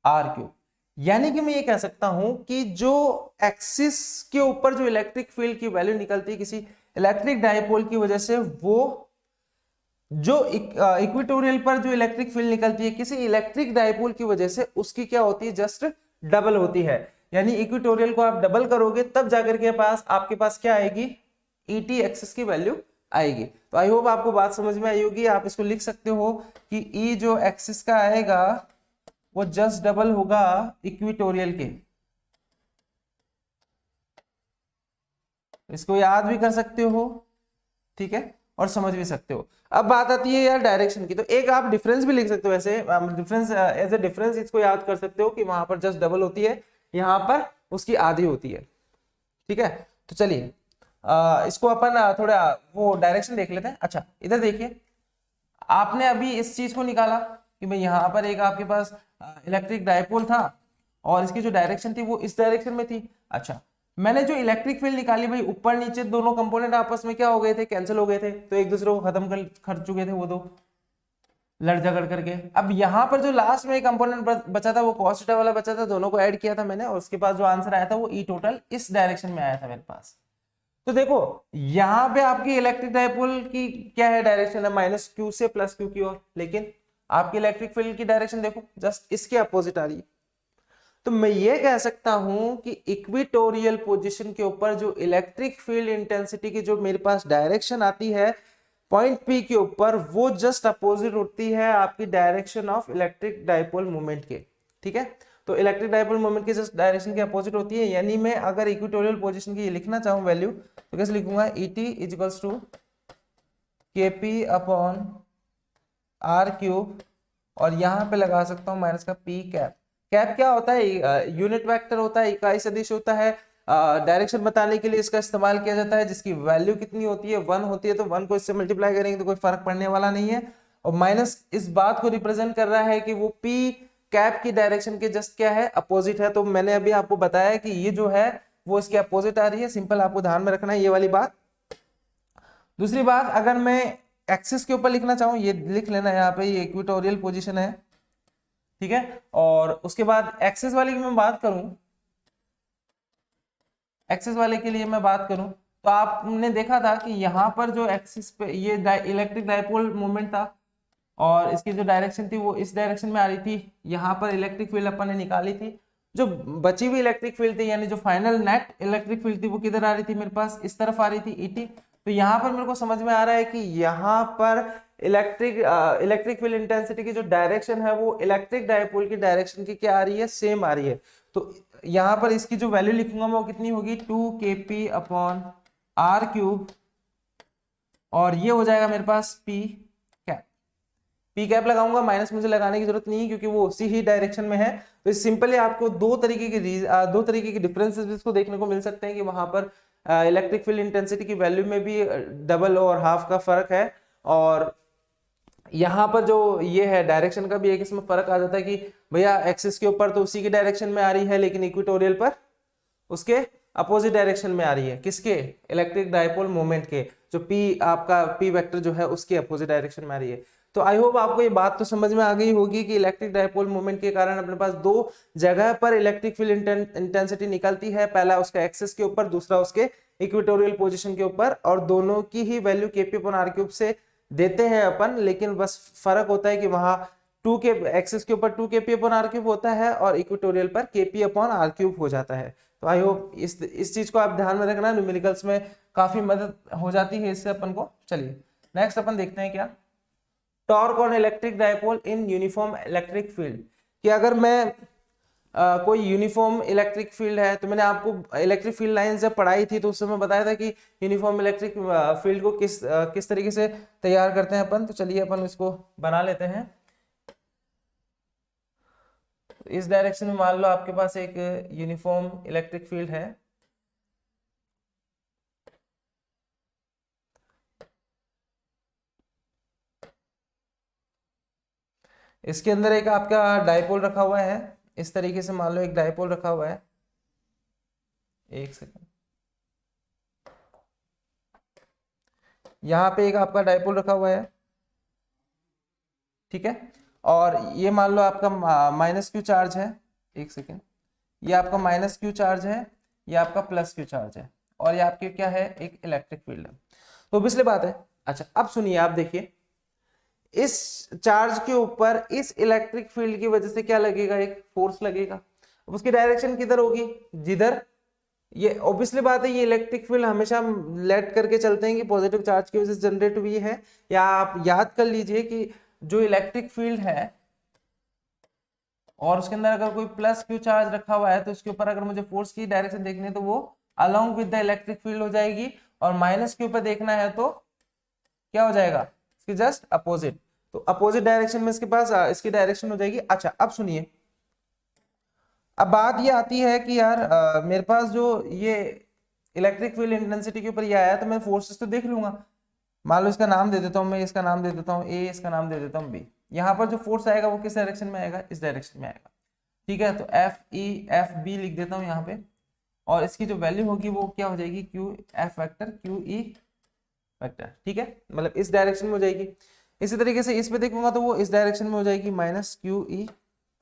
आर क्यूब। यानी कि मैं ये कह सकता हूं कि जो एक्सिस के ऊपर जो इलेक्ट्रिक फील्ड की वैल्यू निकलती है किसी इलेक्ट्रिक डायपोल की वजह से, वो जो इक्वेटोरियल पर जो इलेक्ट्रिक फील्ड निकलती है किसी इलेक्ट्रिक डायपोल की वजह से, उसकी क्या होती है, जस्ट डबल होती है। यानी इक्वेटोरियल को आप डबल करोगे तब जाकर के पास आपके पास क्या आएगी, ईटी एक्सिस की वैल्यू आएगी। तो आई होप आपको बात समझ में आई होगी। आप इसको लिख सकते हो कि ई जो एक्सिस का आएगा वो जस्ट डबल होगा इक्वेटोरियल के। इसको याद भी कर सकते हो, ठीक है, और समझ भी सकते हो। अब बात आती है यार डायरेक्शन की, तो एक आप डिफरेंस भी लिख सकते हो, ऐसे डिफरेंस एज ए डिफरेंस इसको याद कर सकते हो कि वहां पर जस्ट डबल होती है, यहाँ पर उसकी आधी होती है। ठीक है, तो चलिए इसको अपन थोड़ा वो डायरेक्शन देख लेते हैं। अच्छा, इधर देखिए, आपने अभी इस चीज को निकाला कि भाई यहाँ पर एक आपके पास इलेक्ट्रिक डायपोल था और इसकी जो डायरेक्शन थी वो इस डायरेक्शन में थी। अच्छा, मैंने जो इलेक्ट्रिक फील्ड निकाली भाई, ऊपर नीचे दोनों कंपोनेंट आपस में क्या हो गए थे, कैंसिल हो गए थे, तो एक दूसरे को खत्म कर चुके थे वो दो, लड़ झगड़ करके। अब यहाँ पर जो लास्ट में कंपोनेंट बचा था वो cos थीटा वाला बचा था, दोनों को ऐड किया था मैंने, और उसके पास जो आंसर आया था वो ई टोटल इस डायरेक्शन में आया था मेरे पास। तो देखो यहाँ पे आपकी इलेक्ट्रिक डायपोल की क्या है, डायरेक्शन है -q से +q की ओर, लेकिन आपकी इलेक्ट्रिक फील्ड की डायरेक्शन देखो जस्ट इसके अपोजिट आ रही है। तो मैं ये कह सकता हूं कि इक्वेटोरियल पोजीशन के ऊपर जो इलेक्ट्रिक फील्ड इंटेंसिटी की जो मेरे पास डायरेक्शन आती है पॉइंट पी के ऊपर, वो जस्ट अपोजिट होती है आपकी direction of electric dipole moment के। ठीक है, तो इलेक्ट्रिक डायपोल मोमेंट की जस्ट डायरेक्शन के अपोजिट होती है। यानी मैं अगर इक्वेटोरियल पोजीशन की लिखना चाहूं वैल्यू, तो कैसे लिखूंगा, ET equals to KP upon r cube, और यहां पे लगा सकता हूं माइनस का P कैप। कैप क्या होता है, यूनिट वेक्टर होता है, इकाई सदिश होता है, डायरेक्शन बताने के लिए इसका इस्तेमाल किया जाता है, जिसकी वैल्यू कितनी होती है, 1 होती है, तो 1 को इससे मल्टीप्लाई करेंगे तो कोई फर्क पड़ने वाला नहीं है। और माइनस इस बात को रिप्रेजेंट कर रहा है कि वो P कैप की डायरेक्शन के जस्ट क्या है, अपोजिट है। तो मैंने अभी आपको बताया कि ये जो है वो इसके अपोजिट आ रही है, सिंपल आपको ध्यान में रखना है ये वाली बात। दूसरी बात, अगर मैं एक्सिस के ऊपर लिखना चाहूँ, ये लिख लेना यहाँ पे, ये इक्वेटोरियल पोजीशन है, ठीक है। और उसके बाद एक्सिस वाले की मैं बात करूं, एक्सिस वाले के लिए मैं बात करूं, तो आपने देखा था कि यहाँ पर जो एक्सिस पे ये इलेक्ट्रिक डाइपोल मोमेंट था और इसकी जो डायरेक्शन थी वो इस डायरेक्शन में आ रही थी। यहाँ पर इलेक्ट्रिक फील्ड अपन ने निकाली थी, जो बची हुई इलेक्ट्रिक फील्ड थी यानी जो फाइनल नेट इलेक्ट्रिक फील्ड थी वो किधर आ रही थी मेरे पास, इस तरफ आ रही थी ईटी। तो यहाँ पर मेरे को समझ में आ रहा है कि यहाँ पर इलेक्ट्रिक फील्ड इंटेंसिटी की जो डायरेक्शन है वो इलेक्ट्रिक डायपोल की डायरेक्शन की क्या आ रही है, सेम आ रही है। तो यहाँ पर इसकी जो वैल्यू लिखूंगा मैं वो कितनी होगी, 2kp अपॉन आर क्यूब, और ये हो जाएगा मेरे पास पी कैप। पी कैप लगाऊंगा, माइनस मुझे लगाने की जरूरत नहीं है क्योंकि वो उसी ही डायरेक्शन में है। तो सिंपली आपको दो तरीके की डिफरेंसेस इसको देखने को मिल सकते हैं कि वहां पर इलेक्ट्रिक फील्ड इंटेंसिटी की वैल्यू में भी डबल और हाफ का फर्क है, और यहाँ पर जो ये है डायरेक्शन का भी एक इसमें फर्क आ जाता है कि भैया एक्सिस के ऊपर तो उसी की डायरेक्शन में आ रही है, लेकिन इक्वेटोरियल पर उसके अपोजिट डायरेक्शन में आ रही है, किसके, इलेक्ट्रिक डायपोल मोमेंट के, जो पी आपका पी वेक्टर जो है उसके अपोजिट डायरेक्शन में आ रही है। तो आई होप आपको ये बात तो समझ में आ गई होगी कि इलेक्ट्रिक डायपोल मोमेंट के कारण अपने पास दो जगह पर इलेक्ट्रिक फील्ड इंटेंसिटी निकलती है, पहला उसका एक्सिस के ऊपर, दूसरा उसके इक्वेटोरियल पोजीशन के ऊपर, और दोनों की ही वैल्यू kp/r³ से देते हैं अपन, लेकिन बस फर्क होता है कि वहां 2 के एक्सिस के ऊपर 2kp/r³ होता है और इक्वेटोरियल पर kp/r³ हो जाता है। तो आई होप इस चीज को आप ध्यान में रखना, न्यूमेरिकल्स में काफी मदद हो जाती है इससे अपन को। चलिए नेक्स्ट अपन देखते हैं क्या, torque on electric dipole in uniform electric field. कि अगर मैं कोई यूनिफॉर्म इलेक्ट्रिक फील्ड है, तो मैंने आपको इलेक्ट्रिक फील्ड लाइंस जब पढ़ाई थी तो उस समय बताया था कि यूनिफॉर्म इलेक्ट्रिक फील्ड को किस तरीके से तैयार करते हैं अपन। तो चलिए अपन इसको बना लेते हैं। इस डायरेक्शन में मान लो आपके पास एक यूनिफॉर्म इलेक्ट्रिक फील्ड है, इसके अंदर एक आपका डायपोल रखा हुआ है, इस तरीके से मान लो एक डायपोल रखा हुआ है, एक सेकंड, यहाँ पे एक आपका डायपोल रखा हुआ है, ठीक है। और ये मान लो आपका -q चार्ज है, एक सेकेंड, ये आपका -q चार्ज है, ये आपका +q चार्ज है, और ये आपके क्या है, एक इलेक्ट्रिक फील्ड है। तो ऑब्वियसली बात है। अच्छा अब सुनिए, आप देखिए इस चार्ज के ऊपर इस इलेक्ट्रिक फील्ड की वजह से क्या लगेगा, एक फोर्स लगेगा। उसकी डायरेक्शन किधर होगी, जिधर, ये ऑब्वियसली बात है, ये इलेक्ट्रिक फील्ड हमेशा हम लेट करके चलते हैं कि पॉजिटिव चार्ज की वजह से जनरेट हुई है, या आप याद कर लीजिए कि जो इलेक्ट्रिक फील्ड है और उसके अंदर अगर कोई +q चार्ज रखा हुआ है तो उसके ऊपर अगर मुझे फोर्स की डायरेक्शन देखनी है तो वो along with the electric field हो जाएगी, और -q पे देखना है तो क्या हो जाएगा, इसकी जस्ट अपोजिट। तो अपोजिट डायरेक्शन में इसके पास इसकी डायरेक्शन हो जाएगी। अच्छा अब सुनिए, अब बात ये आती है कि यार मेरे पास जो ये इलेक्ट्रिक फील्ड इंटेंसिटी के ऊपर ये आया, तो मैं फोर्सेस तो देख लूंगा। मान लो इसका नाम दे देता हूँ मैं, इसका नाम दे देता हूँ ए, इसका नाम दे देता हूँ बी। यहाँ पर जो फोर्स आएगा वो किस डायरेक्शन में आएगा, इस डायरेक्शन में आएगा, ठीक है। तो FE लिख देता हूँ यहाँ पे, और इसकी जो वैल्यू होगी वो क्या हो जाएगी, QF वेक्टर QE वेक्टर, ठीक है, मतलब इस डायरेक्शन में हो जाएगी। इसी तरीके से इस पे देखूंगा तो वो इस डायरेक्शन में हो जाएगी -QE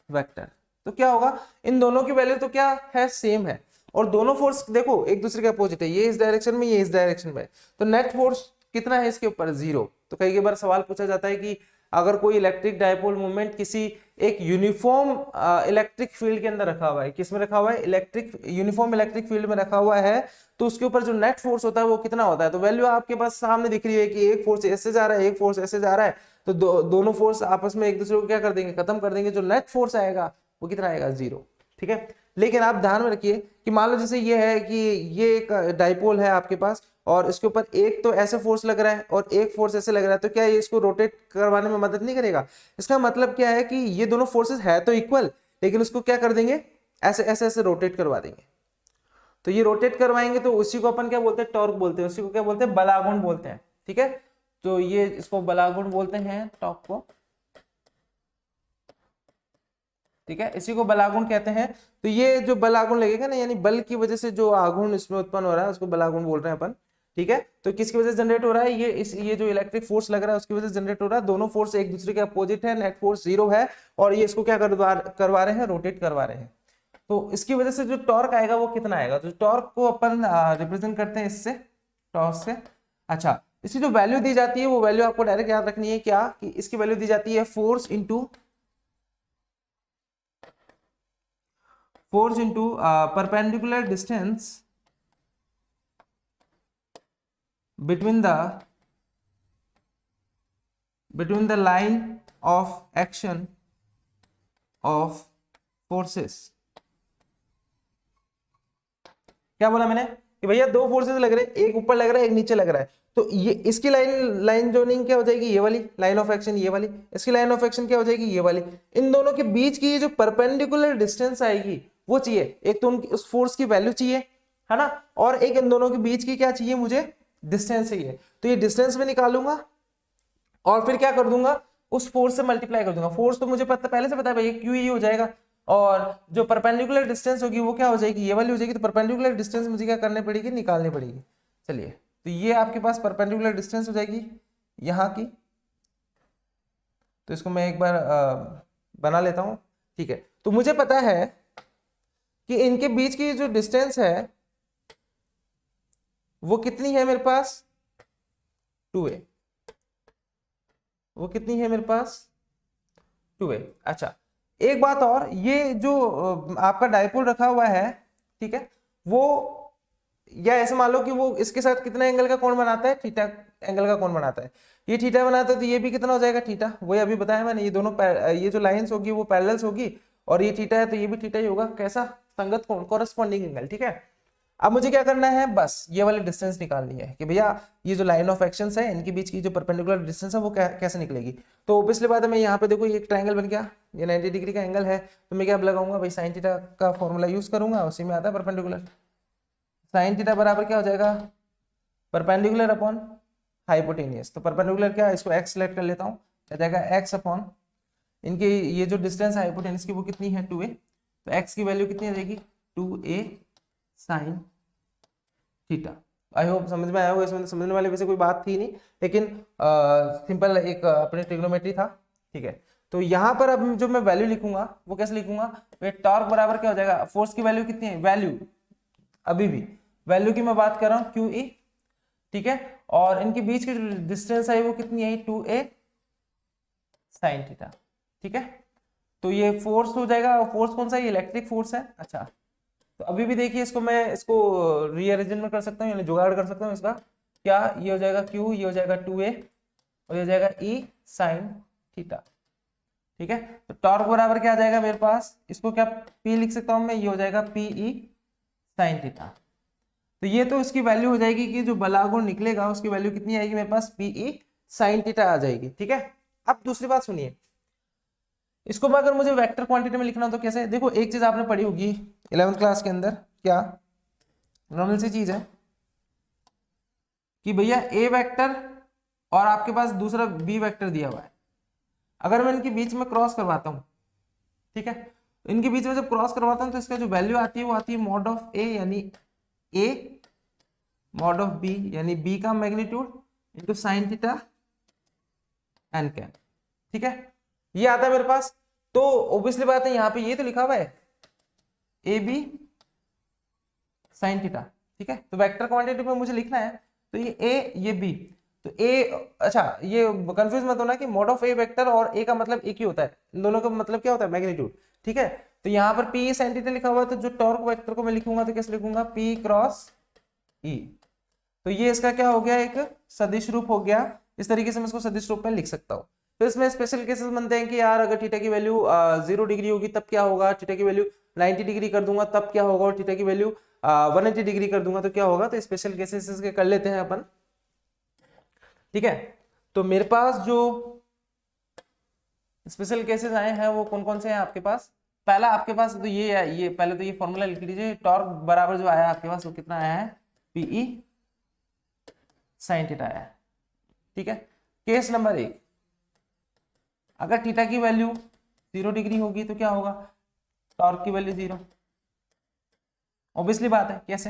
वेक्टर। तो क्या होगा, इन दोनों की वैल्यू तो क्या है, सेम है, और दोनों फोर्स देखो एक दूसरे के अपोजिट है, ये इस डायरेक्शन में, ये इस डायरेक्शन में, तो नेट फोर्स कितना है इसके ऊपर, 0। तो कई बार सवाल पूछा जाता है कि अगर कोई इलेक्ट्रिक डायपोल मोमेंट किसी एक यूनिफॉर्म इलेक्ट्रिक फील्ड के अंदर रखा हुआ है, किसमें रखा हुआ है, यूनिफॉर्म इलेक्ट्रिक फील्ड में रखा हुआ है, तो उसके ऊपर जो नेट फोर्स होता है वो कितना होता है। तो वैल्यू आपके पास सामने दिख रही है कि एक फोर्स ऐसे जा रहा है, एक फोर्स ऐसे जा रहा है, तो दोनों फोर्स आपस में एक दूसरे को क्या कर देंगे, खत्म कर देंगे। जो नेट फोर्स आएगा वो कितना आएगा, 0, ठीक है। लेकिन आप ध्यान में रखिए कि मान लो जैसे ये है कि ये एक डाइपोल है आपके पास, और इसके ऊपर एक तो ऐसे फोर्स लग रहा है और एक फोर्स ऐसे लग रहा है, तो क्या ये इसको रोटेट करवाने में मदद नहीं करेगा। इसका मतलब क्या है कि ये दोनों फोर्सेस है तो इक्वल, लेकिन उसको क्या कर देंगे, ऐसे ऐसे ऐसे रोटेट करवा देंगे। तो ये रोटेट करवाएंगे तो उसी को अपन क्या बोलते हैं, टॉर्क बोलते हैं, उसी को क्या बोलते हैं, बलागुण बोलते हैं, ठीक है। तो ये इसको बलागुण बोलते हैं, टॉर्क को, ठीक है, इसी को बलागुण कहते हैं। तो ये जो बलागुण लगेगा ना, यानी बल की वजह से जो आघूर्ण इसमें उत्पन्न हो रहा है उसको बलागुण बोल रहे हैं अपन। ठीक है। तो किसकी वजह से जनरेट हो रहा है, ये जो इलेक्ट्रिक फोर्स लग रहा है उसकी वजह से जनरेट हो रहा है। दोनों फोर्स एक दूसरे के अपोजिट है, नेट फोर्स 0 है, और ये इसको क्या करवा रहे हैं, रोटेट करवा रहे हैं। तो इसकी वजह से जो टॉर्क आएगा वो कितना आएगा, तो टॉर्क को अपन रिप्रेजेंट करते हैं इससे, टॉर्क से। अच्छा, इसकी जो वैल्यू दी जाती है वो वैल्यू आपको डायरेक्ट याद रखनी है, क्या कि इसकी वैल्यू दी जाती है force into perpendicular distance between the line of action of forces। क्या बोला मैंने कि भैया दो फोर्सेस लग रहे हैं, एक ऊपर लग रहा है एक नीचे लग रहा है, तो ये इसकी लाइन जोनिंग क्या हो जाएगी, ये वाली लाइन ऑफ एक्शन, ये वाली इसकी लाइन ऑफ एक्शन क्या हो जाएगी, ये वाली। इन दोनों के बीच की जो परपेंडिकुलर डिस्टेंस आएगी वो चाहिए, एक तो उनकी उस फोर्स की वैल्यू चाहिए, है ना, और एक इन दोनों के बीच की क्या चाहिए, मुझे डिस्टेंस चाहिए। तो ये डिस्टेंस में निकालूंगा और फिर क्या कर दूंगा, उस फोर्स से मल्टीप्लाई कर दूंगा। फोर्स तो मुझे पहले से पता है भैया क्यू ई हो जाएगा, और जो परपेंडिकुलर डिस्टेंस होगी वो क्या हो जाएगी, ये वाली हो जाएगी। तो परपेंडिकुलर डिस्टेंस मुझे क्या करनी पड़ेगी, निकालनी पड़ेगी। चलिए, तो ये आपके पास परपेंडिकुलर डिस्टेंस हो जाएगी यहाँ की। तो इसको मैं एक बार बना लेता हूँ, ठीक है। तो मुझे पता है कि इनके बीच की जो डिस्टेंस है वो कितनी है मेरे पास, 2a। वो कितनी है मेरे पास, 2a। अच्छा, एक बात और, ये जो आपका डाइपोल रखा हुआ है, ठीक है, वो या ऐसे मान लो कि वो इसके साथ कितना एंगल का कोण बनाता है, थीटा एंगल का कोण बनाता है। ये थीटा बनाता है तो ये भी कितना हो जाएगा, थीटा। वही अभी बताया मैंने, ये दोनों ये जो लाइंस होगी वो पैरेलल्स होगी, और ये थीटा है तो ये भी थीटा ही होगा। कैसा, संगत कोण, कॉरेस्पॉन्डिंग एंगल, ठीक है। अब मुझे क्या करना है, बस ये वाली डिस्टेंस निकालनी है कि भैया ये जो लाइन ऑफ एक्शंस है इनके बीच की जो परपेंडिकुलर डिस्टेंस है वो कैसे निकलेगी। तो ऑब्वियसली बात है, मैं यहाँ पे देखो ये एक ट्रायंगल बन गया, ये 90 डिग्री का एंगल है, तो मैं क्या लगाऊंगा भाई, साइन थीटा का फॉर्मूला यूज करूंगा, उसी में आता है परपेंडिकुलर। साइन थीटा बराबर क्या हो जाएगा, परपेंडिकुलर अपॉन हाइपोटेनियस। तो परपेंडिकुलर क्या है, इसको एक्स सेलेक्ट कर लेता हूँ, क्या जाएगा एक्स अपॉन इनकी ये जो डिस्टेंस है हाइपोटेनियस की वो कितनी है, 2a। तो एक्स की वैल्यू कितनी आ जाएगी, 2a sine theta. I hope समझ में आया होगा, इसमें समझने वाली वैसे कोई बात थी नहीं, लेकिन सिंपल एक अपने ट्रिग्नोमेट्री था, ठीक है। तो यहाँ पर अब जो मैं वैल्यू लिखूंगा वो कैसे लिखूंगा, वे टॉर्क बराबर क्या हो जाएगा, फोर्स की वैल्यू कितनी है, वैल्यू अभी भी वैल्यू की मैं बात कर रहा हूँ, क्यू ई, ठीक है, और इनके बीच की जो डिस्टेंस है वो कितनी है, 2a साइन थीटा, ठीक है। तो ये फोर्स हो जाएगा, फोर्स कौन सा है, इलेक्ट्रिक फोर्स है। अच्छा, तो अभी भी देखिए इसको मैं इसको रीअरेंजमेंट कर सकता हूँ, यानी जुगाड़ कर सकता हूँ इसका, क्या ये हो जाएगा Q, ये हो जाएगा 2a, और ये हो जाएगा E साइन थीटा, ठीक है। तो टॉर्क बराबर क्या आ जाएगा मेरे पास, इसको क्या P लिख सकता हूँ मैं, ये हो जाएगा PE साइन थीटा। तो ये तो इसकी वैल्यू हो जाएगी कि जो बलागुण निकलेगा उसकी वैल्यू कितनी आएगी मेरे पास, PE साइन थीटा आ जाएगी, ठीक है। अब दूसरी बात सुनिए, इसको अगर मुझे वेक्टर क्वांटिटी में लिखना हो तो कैसे, देखो एक चीज आपने पढ़ी होगी 11th क्लास के अंदर, क्या नॉर्मल सी चीज है कि भैया ए वेक्टर और आपके पास दूसरा बी वेक्टर दिया हुआ है, अगर मैं इनके बीच में क्रॉस करवाता हूं, ठीक है, तो इनके बीच में जब क्रॉस करवाता हूं तो इसका जो वैल्यू आती है वो आती है मॉड ऑफ ए, यानी ए मॉड ऑफ बी, यानी बी का magnitude into sine theta n cap, ठीक है, ये आता है मेरे पास। तो ऑब्वियसली बात है यहाँ पे ये तो लिखा हुआ है ए बी साइन थीटा, ठीक है। तो वेक्टर क्वांटिटी में मुझे लिखना है, तो ये ए ये बी, तो ए, अच्छा ये कंफ्यूज मत होना कि मॉड ऑफ ए वेक्टर और ए का मतलब एक ही होता है, इन दोनों का मतलब क्या होता है, मैग्नीट्यूड, ठीक है। तो यहाँ पर पी साइन थीटा लिखा हुआ है, तो जो टॉर्क वेक्टर को मैं लिखूंगा तो कैसे लिखूंगा, पी क्रॉस ई। तो ये इसका क्या हो गया, एक सदिश रूप हो गया, इस तरीके से मैं इसको सदिश रूप में लिख सकता हूँ। तो इसमें स्पेशल केसेस बनते हैं कि यार अगर थीटा की वैल्यू 0 डिग्री होगी तब क्या होगा, थीटा की वैल्यू 90 डिग्री कर दूंगा तब क्या होगा, और थीटा की वैल्यू 180 डिग्री कर दूंगा तो क्या होगा। तो स्पेशल केसेस इसके कर लेते हैं अपन, ठीक है। तो मेरे पास जो स्पेशल केसेस आए हैं वो कौन कौन से हैं आपके पास, पहला आपके पास तो ये है, ये पहले तो ये फॉर्मूला लिख लीजिए, टॉर्क बराबर जो आया आपके पास वो कितना आया है, पीई साइन थीटा आया है, ठीक है। केस नंबर 1, अगर थीटा की वैल्यू 0 डिग्री होगी तो क्या होगा, टॉर्क की वैल्यू 0, ऑब्वियसली बात है। कैसे,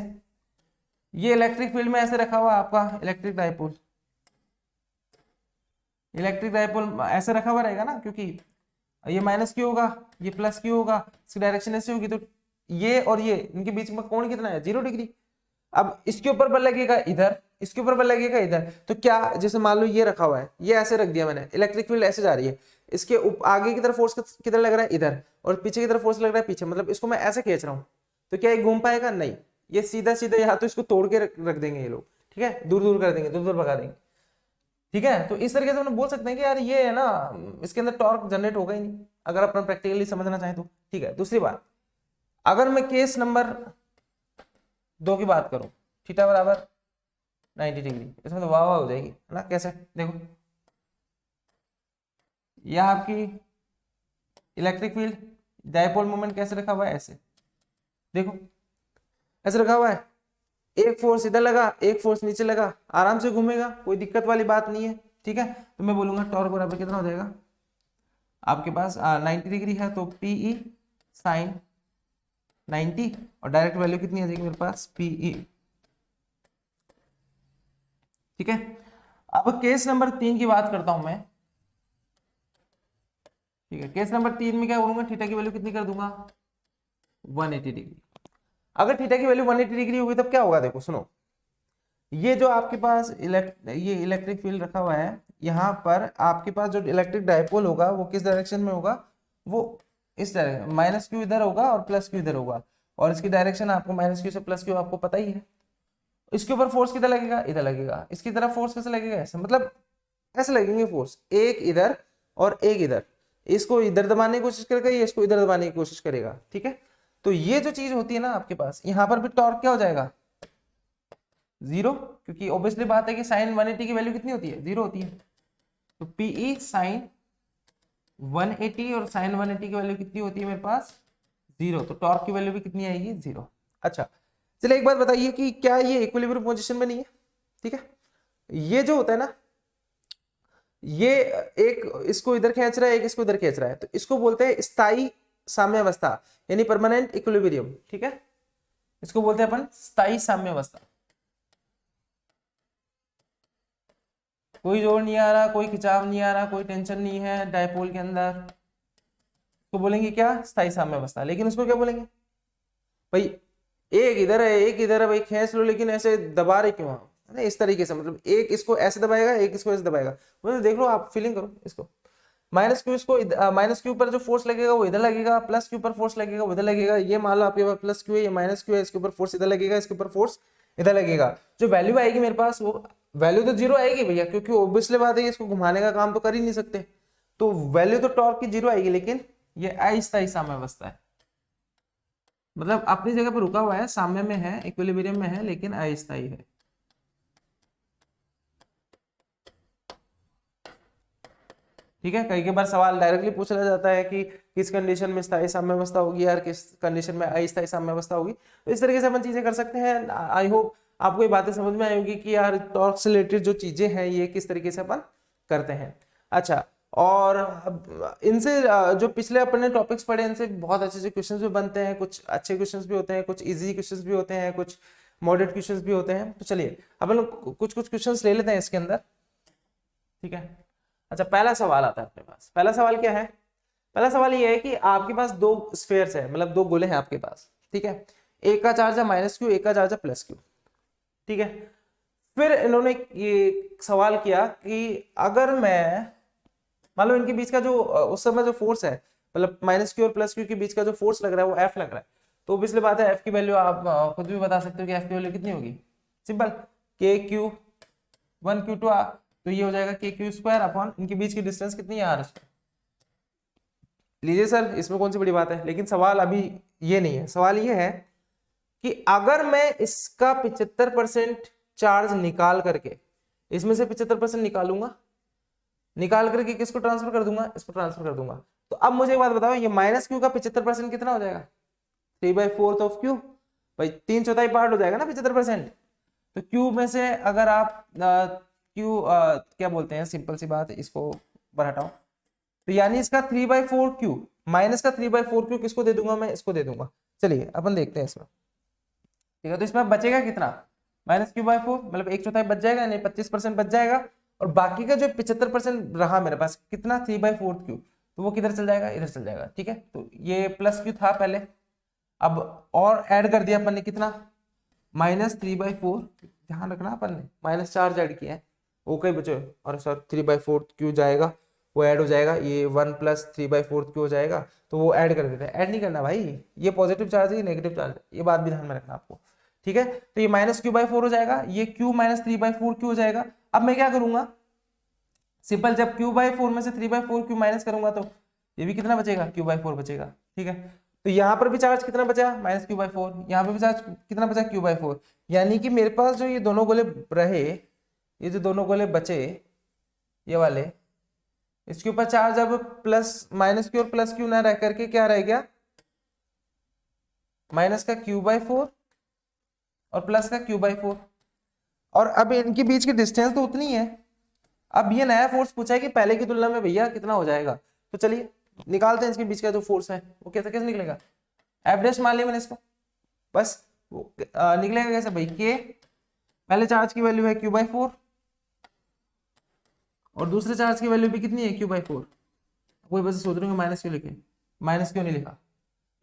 ये इलेक्ट्रिक फील्ड में ऐसे रखा हुआ है आपका इलेक्ट्रिक डाइपोल, इलेक्ट्रिक डाइपोल ऐसे रखा हुआ रहेगा ना, क्योंकि ये माइनस क्यू होगा, ये प्लस क्यू होगा, इसकी डायरेक्शन ऐसे होगी, तो ये और ये इनके बीच में कोण कितना है, 0 डिग्री। अब इसके ऊपर बल लगेगा इधर, इसके ऊपर बल लगेगा इधर, तो क्या, जैसे मान लो ये रखा हुआ है, ये ऐसे रख दिया मैंने, इलेक्ट्रिक फील्ड ऐसे जा रही है, इसके आगे की तरफ फोर्स किधर लग रहा है, इधर, और पीछे की तरफ फोर्स लग रहा है पीछे, मतलब इसको मैं ऐसे खींच रहा हूँ, तो क्या ये घूम पाएगा, नहीं, ये सीधा सीधा यहाँ तो इसको तोड़ के रख देंगे ये लोग, ठीक है, दूर दूर कर देंगे, दूर दूर भगा देंगे, ठीक है। तो इस तरीके से हम बोल सकते हैं कि यार ये है ना, इसके अंदर टॉर्क जनरेट होगा ही नहीं, अगर अपन प्रैक्टिकली समझना चाहें तो, ठीक है। दूसरी बात, अगर मैं केस नंबर 2 की बात करूं, थीटा बराबर 90 डिग्री, इसमें तो वाह वाह हो जाएगी, है ना, कैसे, देखो यह आपकी इलेक्ट्रिक फील्ड, डायपोल मोमेंट कैसे रखा हुआ है, ऐसे देखो, ऐसे रखा हुआ है, एक फोर्स इधर लगा, एक फोर्स नीचे लगा, आराम से घूमेगा, कोई दिक्कत वाली बात नहीं है, ठीक है। तो मैं बोलूंगा टॉर्क बराबर कितना हो जाएगा आपके पास, 90 डिग्री है तो पीई साइन 90, और डायरेक्ट वैल्यू कितनी आ जाएगी मेरे पास, पीई, ठीक है। अब केस नंबर 3 की बात करता हूं मैं, ठीक है। केस नंबर 3 में क्या करूंगा, थीटा की वैल्यू कितनी कर दूंगा, 180 डिग्री। अगर थीटा की वैल्यू 180 डिग्री होगी तब क्या होगा, देखो सुनो, ये जो आपके पास ये इलेक्ट्रिक फील्ड रखा हुआ है, यहाँ पर आपके पास जो इलेक्ट्रिक डायपोल होगा वो किस डायरेक्शन में होगा, वो इस डायरेक्शन, माइनस क्यू इधर होगा और प्लस क्यू इधर होगा, और इसकी डायरेक्शन आपको माइनस क्यू से प्लस क्यू आपको पता ही है। इसके ऊपर फोर्स किधर लगेगा, इधर लगेगा, इसकी तरफ फोर्स कैसे लगेगा, ऐसे, मतलब ऐसे लगेंगे फोर्स, एक इधर और एक इधर, इसको इधर दबाने की कोशिश करेगा, ये इसको इधर दबाने की कोशिश करेगा, ठीक है। तो ये जो चीज होती है ना आपके पास, यहाँ पर भी टॉर्क क्या हो जाएगा, 0, क्योंकि ऑब्वियसली बात है कि साइन 180 की वैल्यू कितनी होती है, 0 होती है। तो पीई साइन 180 और साइन 180 की वैल्यू कितनी होती है मेरे पास, 0, तो टॉर्क की वैल्यू भी कितनी आएगी, 0। अच्छा चलिए एक बात बताइए कि क्या ये इक्विलिब्रियम पोजीशन में नहीं है, ठीक है। ये जो होता है ना, ये एक इसको इधर खींच रहा है, एक इसको इधर खींच रहा है, तो इसको बोलते हैं स्थायी साम्यावस्था, यानी परमानेंट इक्विलिब्रियम, ठीक है। इसको बोलते हैं अपन स्थायी साम्यावस्था। कोई जोर नहीं आ रहा, कोई खिंचाव नहीं आ रहा, कोई टेंशन नहीं है डायपोल के अंदर, तो बोलेंगे क्या, स्थायी साम्यावस्था। लेकिन उसको क्या बोलेंगे, भाई एक इधर है एक इधर है, भाई खींच लो, लेकिन ऐसे दबा रहे क्यों आप, है ना, इस तरीके से, मतलब एक इसको ऐसे दबाएगा, एक इसको ऐसे दबाएगा, मतलब देख लो आप, फीलिंग करो इसको, माइनस क्यू, इसको माइनस क्यू पर जो फोर्स लगेगा वो इधर लगेगा, प्लस क्यू पर फोर्स लगेगा वो इधर लगेगा, ये मान लो आपके पास प्लस क्यू है, ये माइनस क्यू है, इसके ऊपर फोर्स इधर लगेगा, इसके ऊपर फोर्स इधर लगेगा, जो वैल्यू आएगी मेरे पास वो वैल्यू तो 0 आएगी भैया, क्योंकि ऑब्वियसली बात है इसको घुमाने का काम तो कर ही नहीं सकते, तो वैल्यू तो टॉर्क की 0 आएगी, लेकिन ये अस्थायी साम्यावस्था है, मतलब अपनी जगह पर रुका हुआ है, साम्य में है, इक्विलिब्रियम में है, लेकिन अस्थायी है। ठीक है, कई बार सवाल डायरेक्टली पूछा जाता है कि किस कंडीशन में स्थायी साम्यावस्था होगी यार, किस कंडीशन में अस्थायी साम्यावस्था होगी, तो इस तरीके से अपन चीजें कर सकते हैं। आई होप आपको ये बातें समझ में आई होगी कि यार टॉर्क से रिलेटेड जो चीजें हैं ये किस तरीके से अपन करते हैं। अच्छा, और इनसे जो पिछले अपन ने टॉपिक्स पढ़े इनसे बहुत अच्छे अच्छे क्वेश्चंस भी बनते हैं, कुछ अच्छे क्वेश्चंस भी होते हैं, कुछ इजी क्वेश्चंस भी होते हैं, कुछ मॉडरेट क्वेश्चंस भी होते हैं। तो चलिए अपन लोग कुछ कुछ क्वेश्चंस ले लेते हैं इसके अंदर, ठीक है। अच्छा, पहला सवाल आता है अपने पास। पहला सवाल क्या है, पहला सवाल ये है कि आपके पास दो स्फीयर्स है, मतलब दो गोले हैं आपके पास, ठीक है। एक का चार्ज है माइनस क्यू, एक का चार्ज है प्लस क्यू, ठीक है। फिर इन्होंने ये सवाल किया कि अगर मैं मान लो इनके बीच का जो उस समय जो फोर्स है, मतलब माइनस क्यू और प्लस क्यू के बीच का जो फोर्स लग रहा है वो एफ लग रहा है, तो ऑब्वियसली बात है एफ की वैल्यू आप खुद भी बता सकते हो कि एफ की वैल्यू कितनी होगी, सिंपल, के क्यू 1 क्यू 2 तो ये हो जाएगा के क्यू स्क्वायर अपॉन इनके बीच की डिस्टेंस कितनी है आर स्क्वायर। लीजिए सर, इसमें कौन सी बड़ी बात है, लेकिन सवाल अभी ये नहीं है, सवाल ये है कि अगर मैं इसका 75% चार्ज निकाल करके, इसमें से 75% निकालूंगा, निकाल करके किसको ट्रांसफर कर दूंगा, इसको ट्रांसफर कर दूंगा, तो अब मुझे एक बात बताओ, ये माइनस क्यू का 75% कितना हो जाएगा, 3/4 ऑफ क्यू, भाई 3/4 पार्ट हो जाएगा ना 75%। तो क्यू में से अगर आप क्यू क्या बोलते हैं, सिंपल सी बात, इसको ऊपर हटाओ, तो यानी इसका 3/4 क्यू माइनस का 3/4 क्यू किसको दे दूंगा, मैं इसको दे दूंगा। चलिए अपन देखते हैं इसमें, ठीक है। तो इसमें बचेगा कितना, -q/4 मतलब 1/4 बच जाएगा, यानी 25% बच जाएगा। और बाकी का जो 75% रहा मेरे पास कितना 3/4 क्यू, तो वो किधर चल जाएगा, इधर चल जाएगा। ठीक है, तो ये प्लस क्यू था पहले, अब और ऐड कर दिया अपन ने कितना -3/4, ध्यान रखना अपन ने -4 ऐड किया है, ओके बच्चों, और सर 3/4 क्यू जाएगा, वो ऐड हो जाएगा, ये 1 + 3/4 क्यू हो जाएगा, तो वो ऐड कर देते हैं। ऐड नहीं करना भाई, ये पॉजिटिव चार्ज है, ये नेगेटिव चार्ज है, ये बात भी ध्यान में रखना आपको। ठीक है, तो ये -q/4 हो जाएगा, ये q -3/4 क्यू हो जाएगा। अब मैं क्या करूंगा, सिंपल, जब q/4 में से 3/4 क्यू माइनस करूंगा तो ये भी कितना बचेगा, q/4 बचेगा। ठीक है, तो यहाँ पर भी चार्ज कितना बचा, -q/4, यहाँ पर भी चार्ज कितना बचा, q/4, यानी कि मेरे पास जो ये दोनों गोले रहे, ये जो दोनों गोले बचे ये वाले, इसके ऊपर चार्ज अब -q और +q ना रह करके क्या रह गया, माइनस का q/4 और प्लस का q/4। और अब इनके बीच की डिस्टेंस तो उतनी है। अब ये नया फोर्स पूछा है कि पहले की तुलना में भैया कितना हो जाएगा, तो चलिए निकालते हैं इसके बीच का जो फोर्स है वो कैसे कैसे निकलेगा। एफ' मान लिया मैंने इसको, बस वो निकलेगा कैसे भाई, के पहले चार्ज की वैल्यू है q/4 और दूसरे चार्ज की वैल्यू भी कितनी है, q/4। कोई बस सोच रहे हो माइनस क्यों लिखे, माइनस क्यों नहीं लिखा,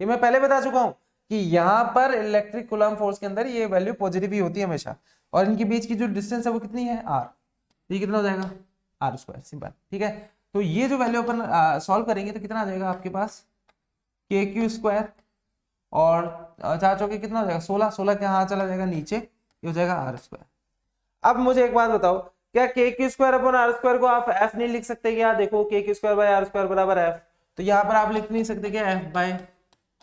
ये मैं पहले बता चुका हूं कि यहाँ पर इलेक्ट्रिक कूलम्ब फोर्स के अंदर ये वैल्यू पॉजिटिव ही होती है हमेशा, और इनके बीच की जो डिस्टेंस है वो कितनी है, r, ये कितना हो जाएगा, r², सिंपल। ठीक है, तो ये जो वैल्यू अपन सॉल्व करेंगे तो कितना आ जाएगा आपके पास, kq² और 4 चौके कितना हो जाएगा, 16, 16 के यहाँ चला जाएगा नीचे, ये हो जाएगा r²। अब मुझे एक बात बताओ, क्या kq²/r² को आप f नहीं लिख सकते क्या, देखो kq²/r² बराबर f, तो यहाँ पर आप लिख नहीं सकते क्या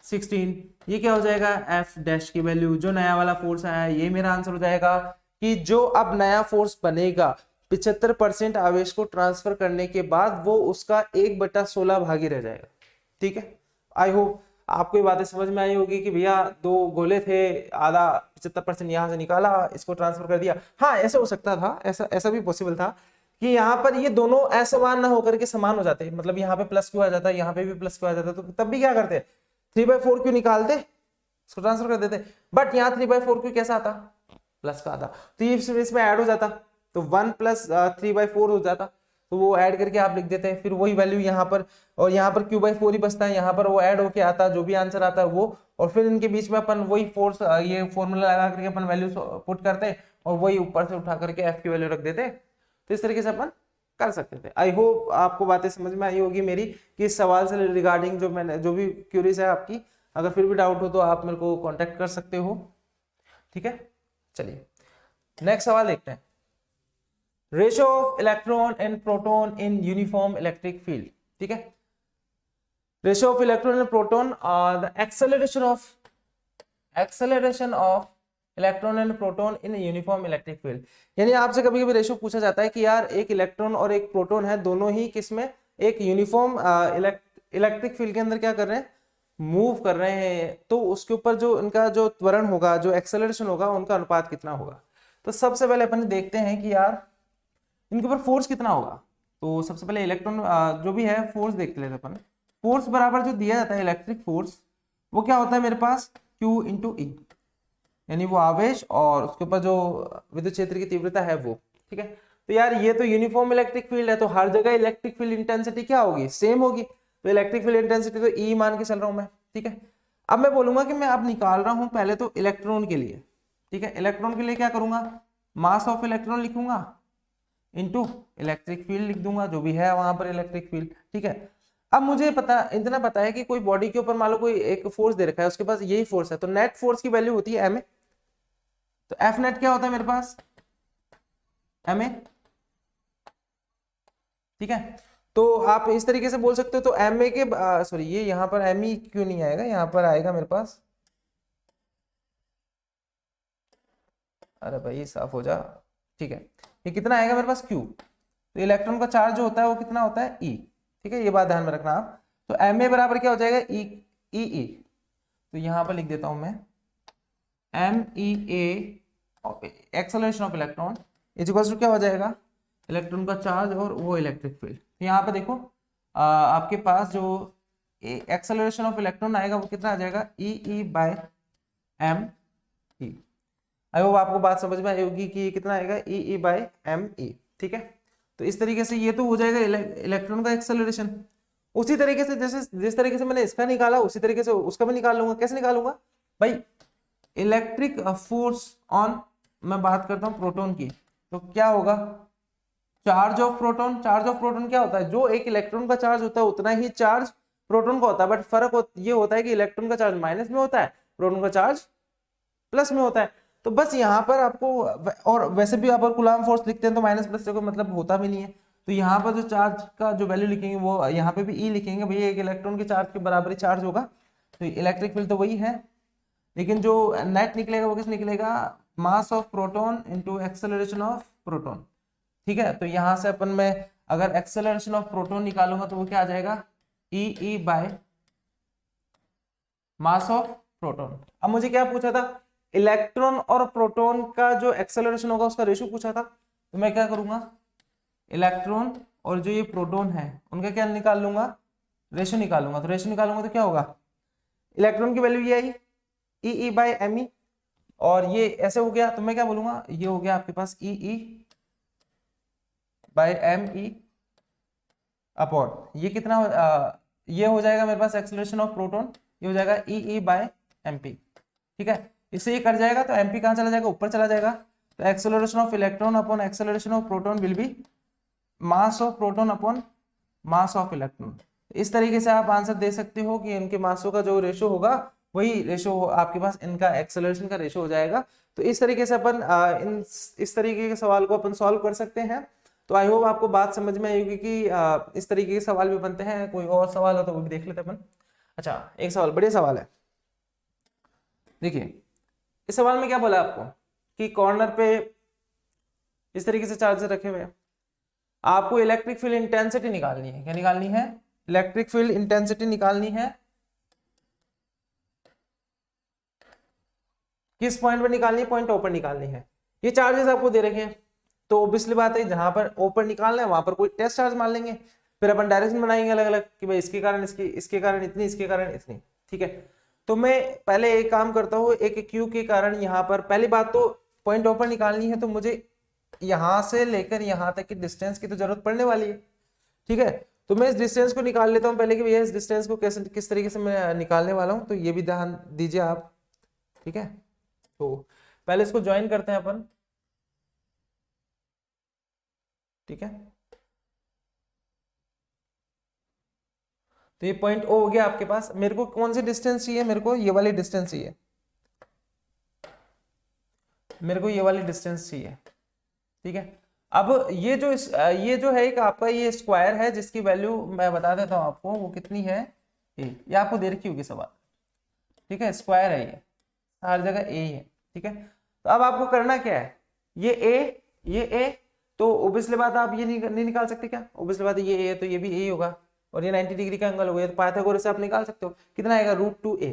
f/16, ये क्या हो जाएगा, f' की वैल्यू, जो नया वाला फोर्स आया है, ये मेरा आंसर हो जाएगा कि जो अब नया फोर्स बनेगा 75% आवेश को ट्रांसफर करने के बाद वो उसका 1/16 भागी रह जाएगा। ठीक है, आई होप आपको ये बातें समझ में आई होगी कि भैया दो गोले थे, आधा 75% यहाँ से निकाला, इसको ट्रांसफर कर दिया। हाँ, ऐसा हो सकता था, ऐसा भी पॉसिबल था कि यहाँ पर ये दोनों असमान ना होकर के समान हो जाते, मतलब यहाँ पे +q आ जाता है, यहाँ पे भी +q आ जाता, तो तब भी क्या करते, 3/4 क्यू निकालते, इसको ट्रांसफर कर देते, बट यहाँ 3/4 क्यू कैसा आता, प्लस का आता, तो ये इसमें ऐड हो जाता, तो 1 + 3/4 हो जाता, तो वो ऐड करके आप लिख देते हैं, फिर वही वैल्यू यहाँ पर, और यहाँ पर q/4 ही बचता है, यहाँ पर वो ऐड होके आता, जो भी आंसर आता है वो, और फिर इनके बीच में अपन वही फोर्स, ये फॉर्मूला लगा करके अपन वैल्यू पुट करते और वही ऊपर से उठा करके f की वैल्यू रख देते, तो इस तरीके से अपन कर सकते थे। आई होप आपको बातें समझ में आई होगी मेरी, कि इस सवाल से रिगार्डिंग जो मैंने जो भी क्यूरीज है आपकी, अगर फिर भी डाउट हो तो आप मेरे को कॉन्टेक्ट कर सकते हो। ठीक है, चलिए नेक्स्ट सवाल देखते हैं, ratio of electron and proton in uniform electric field. ठीक है, ratio of electron and proton, the acceleration of electron and proton in uniform electric field, यानी आपसे कभी कभी रेशियो पूछा जाता है कि यार एक इलेक्ट्रॉन और एक प्रोटॉन है, दोनों ही किसमें, एक यूनिफॉर्म इलेक्ट्रिक फील्ड के अंदर क्या कर रहे हैं, मूव कर रहे हैं, तो उसके ऊपर जो इनका जो त्वरण होगा, जो एक्सेलरेशन होगा, उनका अनुपात कितना होगा। तो सबसे पहले अपन देखते हैं कि यार इनके ऊपर फोर्स कितना होगा। तो सबसे पहले इलेक्ट्रॉन जो भी है फोर्स देखते लेते अपन, फोर्स बराबर जो दिया जाता है इलेक्ट्रिक फोर्स, वो क्या होता है मेरे पास, Q × E, यानी वो आवेश और उसके ऊपर जो विद्युत क्षेत्र की तीव्रता है वो। ठीक है, तो यार ये तो यूनिफॉर्म इलेक्ट्रिक फील्ड है, तो हर जगह इलेक्ट्रिक फील्ड इंटेंसिटी क्या होगी, सेम होगी, तो इलेक्ट्रिक फील्ड इंटेंसिटी तो E मान के चल रहा हूं मैं। ठीक है, अब मैं बोलूंगा कि मैं अब निकाल रहा हूं पहले तो इलेक्ट्रॉन के लिए। ठीक है, इलेक्ट्रॉन के लिए क्या करूंगा, मास ऑफ इलेक्ट्रॉन लिखूंगा इनटू इलेक्ट्रिक फील्ड लिख दूंगा, जो भी है वहां पर इलेक्ट्रिक फील्ड। ठीक है, अब मुझे इतना पता है कि कोई बॉडी के ऊपर मान लो कोई एक फोर्स दे रखा है, उसके पास यही फोर्स है, तो नेट फोर्स की वैल्यू होती है ma, तो F नेट क्या होता है मेरे पास, ma। ठीक है, तो आप इस तरीके से बोल सकते हो, तो ma के सॉरी ये यहाँ पर me क्यों नहीं आएगा, यहाँ पर आएगा मेरे पास, अरे भाई साफ हो जा। ठीक है, ये कितना आएगा मेरे पास Q, तो इलेक्ट्रॉन का चार्ज जो होता है वो कितना होता है E। ठीक है, ये बात ध्यान में रखना आप, तो ma बराबर क्या हो जाएगा, E, तो यहाँ पर लिख देता हूं मैं MEA acceleration of electron is equal to क्या हो जाएगा, इलेक्ट्रॉन का चार्ज और वो इलेक्ट्रिक फील्ड। तो यहाँ पे देखो आपके पास जो एक्सेलरेशन ऑफ इलेक्ट्रॉन आएगा वो कितना आ जाएगा, E/m। आई होप आपको बात समझ में आई होगी कि ये कितना आएगा ई बाय एम ई। ठीक है, तो इस तरीके से ये तो हो जाएगा इलेक्ट्रॉन का एक्सेलरेशन। उसी तरीके से जैसे जिस तरीके से मैंने इसका निकाला उसी तरीके से उसका भी निकाल लूंगा। कैसे निकालूंगा भाई, इलेक्ट्रिक फोर्स ऑन, मैं बात करता हूं प्रोटॉन की, तो क्या होगा, charge of proton. Charge of proton क्या होता है, जो एक इलेक्ट्रॉन का चार्ज होता है उतना ही चार्ज प्रोटॉन का होता है, बट फर्क ये होता है कि इलेक्ट्रॉन का चार्ज माइनस में होता है, प्रोटॉन का चार्ज प्लस में होता है। तो बस यहाँ पर आपको, और वैसे भी आप कूलम्ब फोर्स लिखते हैं तो माइनस प्लस से कोई मतलब होता भी नहीं है, तो यहाँ पर जो चार्ज का जो वैल्यू लिखेंगे वो यहाँ पे भी ई लिखेंगे, भैया एक इलेक्ट्रॉन के चार्ज के बराबर ही चार्ज होगा, तो इलेक्ट्रिक फील्ड तो वही है। लेकिन जो नेट निकलेगा वो किस निकलेगा, mass of proton into acceleration of proton. ठीक है, तो यहां से अपन में अगर एक्सेलरेशन ऑफ प्रोटॉन निकालूंगा तो वो क्या आ जाएगा, ई बाय मास ऑफ प्रोटॉन। अब मुझे क्या पूछा था, इलेक्ट्रॉन और प्रोटॉन का जो एक्सेलरेशन होगा उसका रेशियो पूछा था, तो मैं क्या करूंगा, इलेक्ट्रॉन और जो ये प्रोटॉन है उनका क्या निकाल लूंगा, रेशियो निकालूंगा। तो रेशियो निकालूंगा तो क्या होगा, इलेक्ट्रॉन की वैल्यू ये आई ई बाय एम ई, और ये ऐसे हो गया तो मैं क्या बोलूंगा, ये हो गया आपके पास E by M E upon ये कितना ये हो जाएगा मेरे पास एक्सेलरेशन ऑफ प्रोटॉन, ये हो जाएगा ई बाय एम पी। ठीक है, इससे ये कट जाएगा तो एम पी कहाँ चला जाएगा, ऊपर चला जाएगा, तो acceleration of electron upon acceleration of proton will be mass of proton upon mass of electron. इस तरीके से आप आंसर दे सकते हो कि इनके मासों का जो रेशो होगा वही रेशो आपके पास इनका एक्सेलरेशन का रेशो हो जाएगा। तो इस तरीके से अपन इस तरीके के सवाल को अपन सॉल्व कर सकते हैं। तो आई होप आपको बात समझ में आएगी कि इस तरीके के सवाल भी बनते हैं। कोई और सवाल हो तो वो भी देख लेते अपन। अच्छा, एक सवाल बढ़िया सवाल है, देखिए इस सवाल में क्या बोला आपको कि कॉर्नर पे इस तरीके से चार्जर रखे हुए हैं, आपको इलेक्ट्रिक फील्ड इंटेंसिटी निकालनी है। क्या निकालनी है, इलेक्ट्रिक फील्ड इंटेंसिटी निकालनी है। किस पॉइंट पर निकालनी है, पॉइंट ओ पर निकालनी है। ये चार्जेस आपको दे रखे हैं, तो ऑब्वियसली बात है जहां पर ओ पर निकालना है वहां पर कोई टेस्ट चार्ज मान लेंगे, फिर अपन डायरेक्शन बनाएंगे अलग अलग कि भाई इसके कारण इसके कारण इतनी, इसके कारण इतनी। ठीक है, तो मैं पहले एक काम करता हूँ, एक क्यू के कारण यहाँ पर पहली बात तो पॉइंट ओ पर निकालनी है, तो मुझे यहां से लेकर यहां तक की डिस्टेंस की तो जरूरत पड़ने वाली है। ठीक है, तो मैं इस डिस्टेंस को निकाल लेता हूं पहले कि भैया इस डिस्टेंस को कैसे किस तरीके से मैं निकालने वाला हूं, तो ये भी ध्यान दीजिए आप। ठीक है, तो पहले इसको ज्वाइन करते हैं अपन। ठीक है, तो ये पॉइंट ओ हो गया आपके पास। मेरे को कौन सी डिस्टेंस चाहिए, मेरे को ये वाली डिस्टेंस चाहिए, मेरे को ये वाली डिस्टेंस चाहिए। ठीक है, अब ये जो है एक आपका ये स्क्वायर है जिसकी वैल्यू मैं बता देता हूं आपको, वो कितनी है, ये आपको दे रखी होगी सवाल। ठीक है, स्क्वायर है ये, हर जगह ए ही है। ठीक है, तो अब आपको करना क्या है, ये ए, तो ओब्वियसली बात आप ये नहीं निकाल सकते क्या, ओब्वियसली बात है ये ए तो ये भी ए ही होगा, और ये 90 डिग्री का एंगल हो गया, तो पाइथागोरस से आप निकाल सकते हो, कितना आएगा √2a।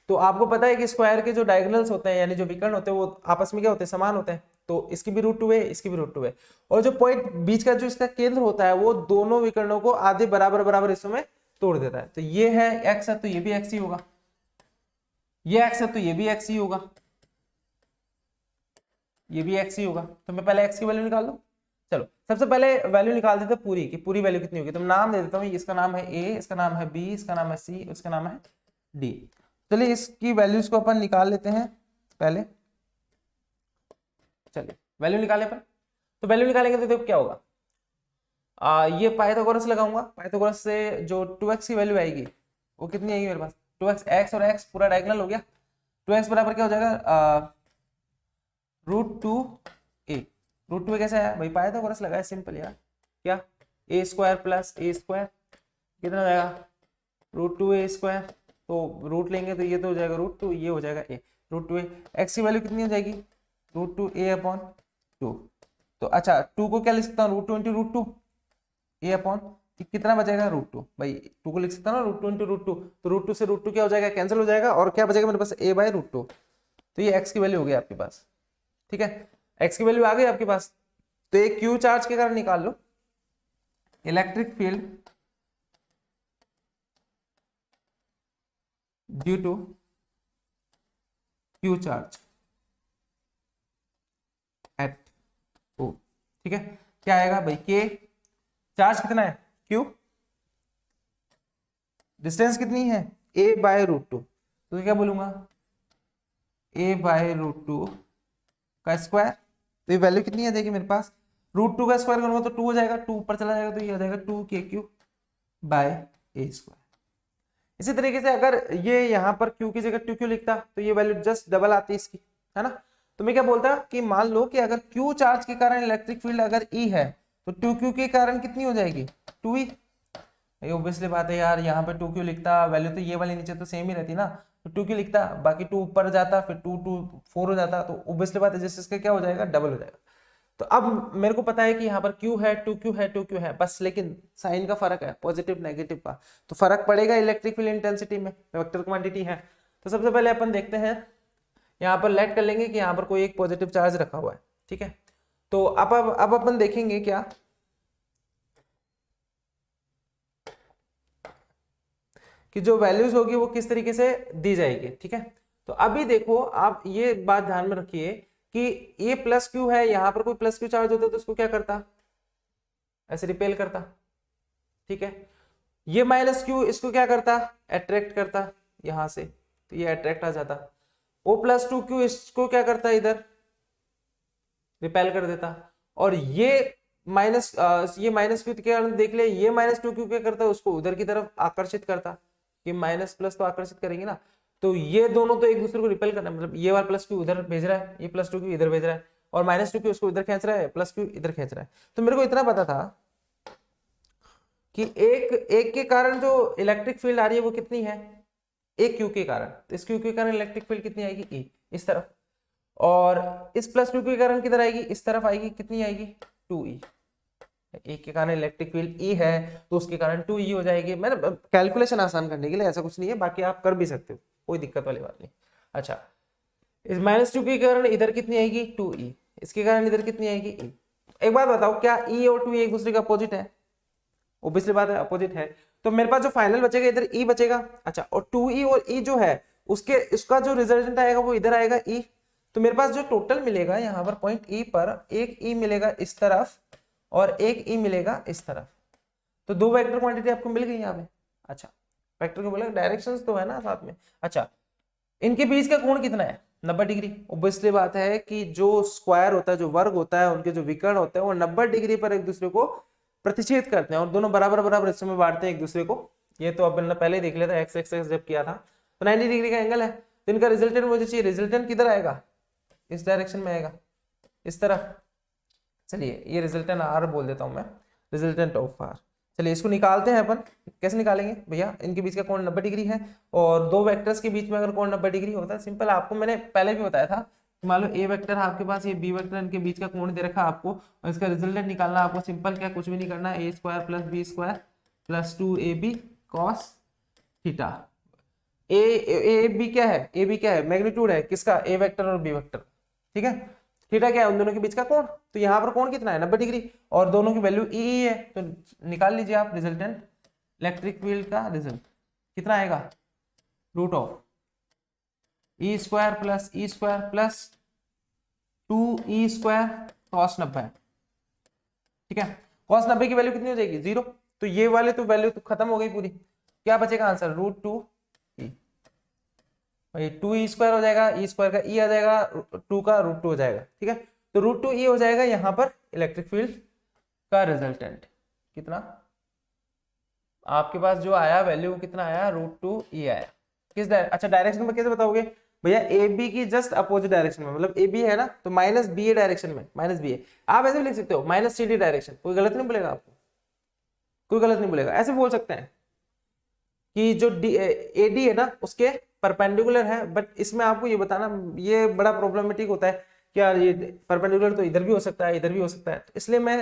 तो आपको पता है कि स्क्वायर के जो डायगोनल्स होते हैं यानी जो विकर्ण होते हैं वो आपस में क्या होते हैं, समान होते हैं, तो इसकी भी √2a, इसकी भी √2a, और जो पॉइंट बीच का जो इसका केंद्र होता है वो दोनों विकर्णों को आधे बराबर बराबर हिस्सों में तोड़ देता है। तो ये है एक्स है तो ये भी एक्स ही होगा, ये एक्स है तो ये भी एक्स ही होगा, ये भी एक्स ही होगा। तो मैं पहले एक्स की वैल्यू निकाल लूं, चलो सबसे पहले वैल्यू निकाल देते पूरी की पूरी वैल्यू कितनी होगी। तो नाम दे देता हूँ, इसका नाम है ए, इसका नाम है बी, इसका नाम है सी, इसका नाम है डी। चलिए इसकी वैल्यूज को अपन निकाल लेते हैं पहले। चलिए वैल्यू निकाले पर, तो वैल्यू निकालेंगे तो देखो क्या होगा, ये पाइथागोरस लगाऊंगा, पाइथागोरस से जो 2x की वैल्यू आएगी वो कितनी आएगी मेरे पास, 2x, x और x पूरा डायगोनल हो गया, 2x बराबर क्या हो जाएगा, √2a। √2a कैसे आया भाई, पाइथागोरस लगाया सिंपल यार, क्या a² प्लस a² कितना हो जाएगा, √2a², तो रूट लेंगे तो ये तो हो जाएगा √2, ये हो जाएगा a, √2a। x की वैल्यू कितनी हो जाएगी, √2a/2। तो अच्छा 2 को क्या लिख सकता हूँ, √2 × √2 a/, कितना बचेगा √2, भाई 2 को लिख सकता हूँ ना √2 × √2, तो √2 से √2 क्या हो जाएगा, कैंसिल हो जाएगा, और क्या बचेगा मेरे पास a/√2। तो ये x की वैल्यू हो गई आपके पास। ठीक है, x की वैल्यू आ गई आपके पास, तो एक q चार्ज के कारण निकाल लो, electric field due to q charge. At O, ठीक है। क्या आएगा भाई, के चार्ज कितना है क्यू, डिस्टेंस कितनी है a बाय रूट टू, तो क्या बोलूंगा a बाय रूट टू का स्क्वायर, तो ये वैल्यू कितनी आ जाएगी मेरे पास, रूट टू का स्क्वायर करूंगा तो 2 हो जाएगा, 2 ऊपर चला जाएगा तो ये आ जाएगा 2k³ बाय a स्क्वायर। इसी तरीके से अगर ये यहाँ पर q की जगह 2q लिखता तो ये वैल्यू जस्ट डबल आती इसकी, है ना। तो मैं क्या बोलता कि मान लो कि अगर q चार्ज के कारण इलेक्ट्रिक फील्ड अगर E है तो 2q के कारण कितनी हो जाएगी 2E। ये ऑब्वियसली बात है यार, यहाँ पे 2q लिखता, वैल्यू तो ये वाली नीचे तो सेम ही रहती ना, तो 2q लिखता, बाकी 2 ऊपर जाता, फिर 2 2 4 हो जाता, तो ऑब्वियसली बात है जिस इसका क्या हो जाएगा डबल हो जाएगा। तो अब मेरे को पता है कि यहाँ पर q है 2q है 2q है बस, लेकिन साइन का फर्क है पॉजिटिव नेगेटिव का, तो फर्क पड़ेगा इलेक्ट्रिक फील्ड इंटेंसिटी में, वेक्टर क्वांटिटी है। तो सबसे पहले अपन देखते हैं, यहाँ पर लेट कर लेंगे कि यहाँ पर कोई एक पॉजिटिव चार्ज रखा हुआ है, ठीक है। तो अब अपन देखेंगे क्या कि जो वैल्यूज होगी वो किस तरीके से दी जाएगी, ठीक है। तो अभी देखो आप ये बात ध्यान में रखिए कि ये प्लस क्यू है, यहाँ पर कोई प्लस क्यू चार्ज होता तो उसको क्या करता, ऐसे रिपेल करता, ठीक है। ये माइनस क्यू इसको क्या करता, अट्रैक्ट करता यहां से, तो ये अट्रैक्ट आ जाता। ओ प्लस 2q इसको क्या करता, इधर रिपेल कर देता। और ये माइनस क्यू के कारण देख ले, ये माइनस 2q क्या करता, उसको उधर की तरफ आकर्षित करता, कि माइनस प्लस तो आकर्षित करेंगे ना, तो ये दोनों तो एक दूसरे को रिपेल करना, मतलब ये वाला प्लस क्यू उधर भेज रहा है, ये प्लस 2q इधर भेज रहा है, और माइनस 2q उसको इधर खींच रहा है, प्लस क्यू इधर खींच रहा है। तो मेरे को इतना पता था कि एक के कारण जो इलेक्ट्रिक फील्ड आ रही है वो कितनी है, एक क्यू के कारण, तो इस क्यू के कारण इलेक्ट्रिक फील्ड कितनी आएगी ई इस तरफ, और इस प्लस 2 के कारण किधर आएगी, इस तरफ आएगी, कितनी आएगी 2e। एक के कारण इलेक्ट्रिक फील्ड ई है तो उसके कारण 2e हो जाएगी। मैंने कैलकुलेशन आसान करने के लिए, ऐसा कुछ नहीं है, बाकी आप कर भी सकते हो, कोई दिक्कत वाली बात नहीं। अच्छा, इस माइनस 2 के कारण इधर कितनी आएगी 2e, इसके कारण इधर कितनी आएगी e। एक बात बताओ, क्या e और 2e एक दूसरे का अपोजिट है, ऑब्वियसली बात है अपोजिट है, तो मेरे पास जो फाइनल बचेगा इधर e बचेगा। अच्छा, और 2e और e जो है उसके उसका जो रिजल्टेंट आएगा वो इधर आएगा e, तो मेरे पास जो टोटल मिलेगा यहाँ पर पॉइंट e पर, एक e मिलेगा इस तरफ और एक e मिलेगा इस तरफ, तो दो वेक्टर क्वांटिटी आपको मिल गई यहाँ पे। अच्छा, वेक्टर को बोला डायरेक्शंस तो है ना साथ में। अच्छा, इनके बीच का कोण कितना है 90 डिग्री। ऑब्वियसली बात है कि जो स्क्वायर होता है, जो वर्ग होता है, उनके जो विकर्ण होते हैं वो 90 डिग्री पर एक दूसरे को प्रतिच्छेद करते हैं और दोनों बराबर बराबर हिस्सों में बांटते हैं एक दूसरे को। ये तो अपन ने पहले ही देख लिया था, एक्स एक्स एक्स जब किया था, तो 90 डिग्री का एंगल है, तो इनका रिजल्टेंट मुझे चाहिए, रिजल्टेंट किधर आएगा, इस डायरेक्शन में आएगा, इस तरफ। चलिए ये रिजल्टेंट आर बोल देता हूं मैं, रिजल्टेंट ऑफ आर। चलिए इसको निकालते हैं अपन, कैसे निकालेंगे भैया, इनके बीच का कोण 90 डिग्री है और दो वेक्टर्स के बीच में अगर कोण 90 डिग्री होता है, सिंपल, आपको मैंने पहले भी बताया था, मान लो ए वेक्टर आपके पास, ये बी वेक्टर, इनके बीच का कोण दे रखा है आपको, और इसका रिजल्टेंट निकालना आपको सिंपल, क्या कुछ भी नहीं करना है, a² + b² + 2ab cos theta. A B क्या है, ए बी क्या है, मैग्नीट्यूड है किसका, ए वेक्टर और बी वेक्टर, ठीक है। थीटा क्या है, उन दोनों के बीच का कोण, तो यहाँ पर कोण कितना है 90 डिग्री और दोनों की वैल्यू ई है, तो निकाल लीजिए आप रिजल्टेंट, इलेक्ट्रिक फील्ड का रिजल्ट कितना आएगा, √e² + e² + 2e² cos 90, ठीक है। cos 90 की वैल्यू कितनी हो जाएगी 0, तो ये वाले तो वैल्यू तो खत्म हो गई पूरी, क्या बचेगा आंसर √2e, भाई 2e² हो जाएगा, e² का e आ जाएगा, 2 का √2 हो जाएगा, ठीक है। तो √2e हो जाएगा यहाँ पर इलेक्ट्रिक फील्ड का रिजल्टेंट, कितना आपके पास जो आया वैल्यू कितना आया, √2e आया। किस अच्छा डायरेक्शन में कैसे बताओगे भैया, ए बी की जस्ट अपोजिट डायरेक्शन में, मतलब ए बी है ना, तो -ba डायरेक्शन में, -ba आप ऐसे भी लिख सकते हो, -cd डायरेक्शन, कोई गलत नहीं बोलेगा आपको, कोई गलत नहीं बोलेगा, ऐसे बोल सकते हैं कि जो AD है ना उसके परपेंडिकुलर है, बट इसमें आपको ये बताना, ये बड़ा प्रॉब्लमेटिक होता है कि यार ये परपेंडिकुलर तो इधर भी हो सकता है, इधर भी हो सकता है, तो इसलिए मैं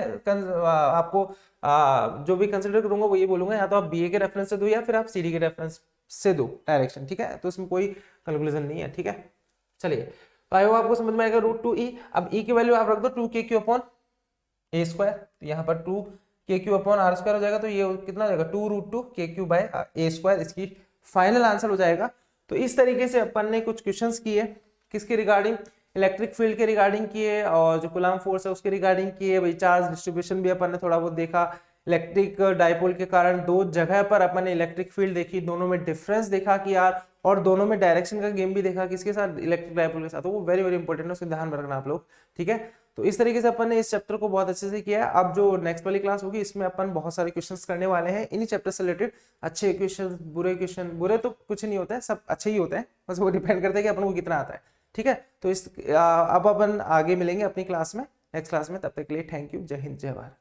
आपको जो भी कंसिडर करूंगा वो ये बोलूंगा, या तो आप BA के रेफरेंस से दो या फिर आप CD के रेफरेंस से दो डायरेक्शन, ठीक है, तो इसमें कोई कंक्लूजन नहीं है, ठीक है। चलिए तो आई होप आपको समझ में आएगा √2e। अब e की वैल्यू आप रख दो 2kq/a², तो यहाँ पर 2kq/r² हो जाएगा, तो ये कितना हो जाएगा 2√2kq/a², इसकी फाइनल आंसर हो जाएगा। तो इस तरीके से अपन ने कुछ क्वेश्चंस किए किसके रिगार्डिंग, इलेक्ट्रिक फील्ड के रिगार्डिंग किए और जो कूलम्ब फोर्स है उसके रिगार्डिंग किए, भाई चार्ज डिस्ट्रीब्यूशन भी अपन ने थोड़ा बहुत देखा, इलेक्ट्रिक डाइपोल के कारण दो जगह पर अपन ने इलेक्ट्रिक फील्ड देखी, दोनों में डिफरेंस देखा कि यार, और दोनों में डायरेक्शन का गेम भी देखा किसके साथ, इलेक्ट्रिक डाइपोल के साथ, तो वो वेरी वेरी इंपॉर्टेंट है, उसको ध्यान में रखना आप लोग, ठीक है। तो इस तरीके से अपन ने इस चैप्टर को बहुत अच्छे से किया है। अब जो नेक्स्ट वाली क्लास होगी इसमें अपन बहुत सारे क्वेश्चंस करने वाले हैं इन्हीं चैप्टर से रिलेटेड, अच्छे क्वेश्चन, बुरे क्वेश्चन, बुरे तो कुछ नहीं होता है, सब अच्छे ही होते हैं, बस वो डिपेंड करता है कि अपन को कितना आता है, ठीक है। तो अब अपन आगे मिलेंगे अपनी क्लास में, नेक्स्ट क्लास में, तब तक के लिए थैंक यू, जय हिंद, जय भारत।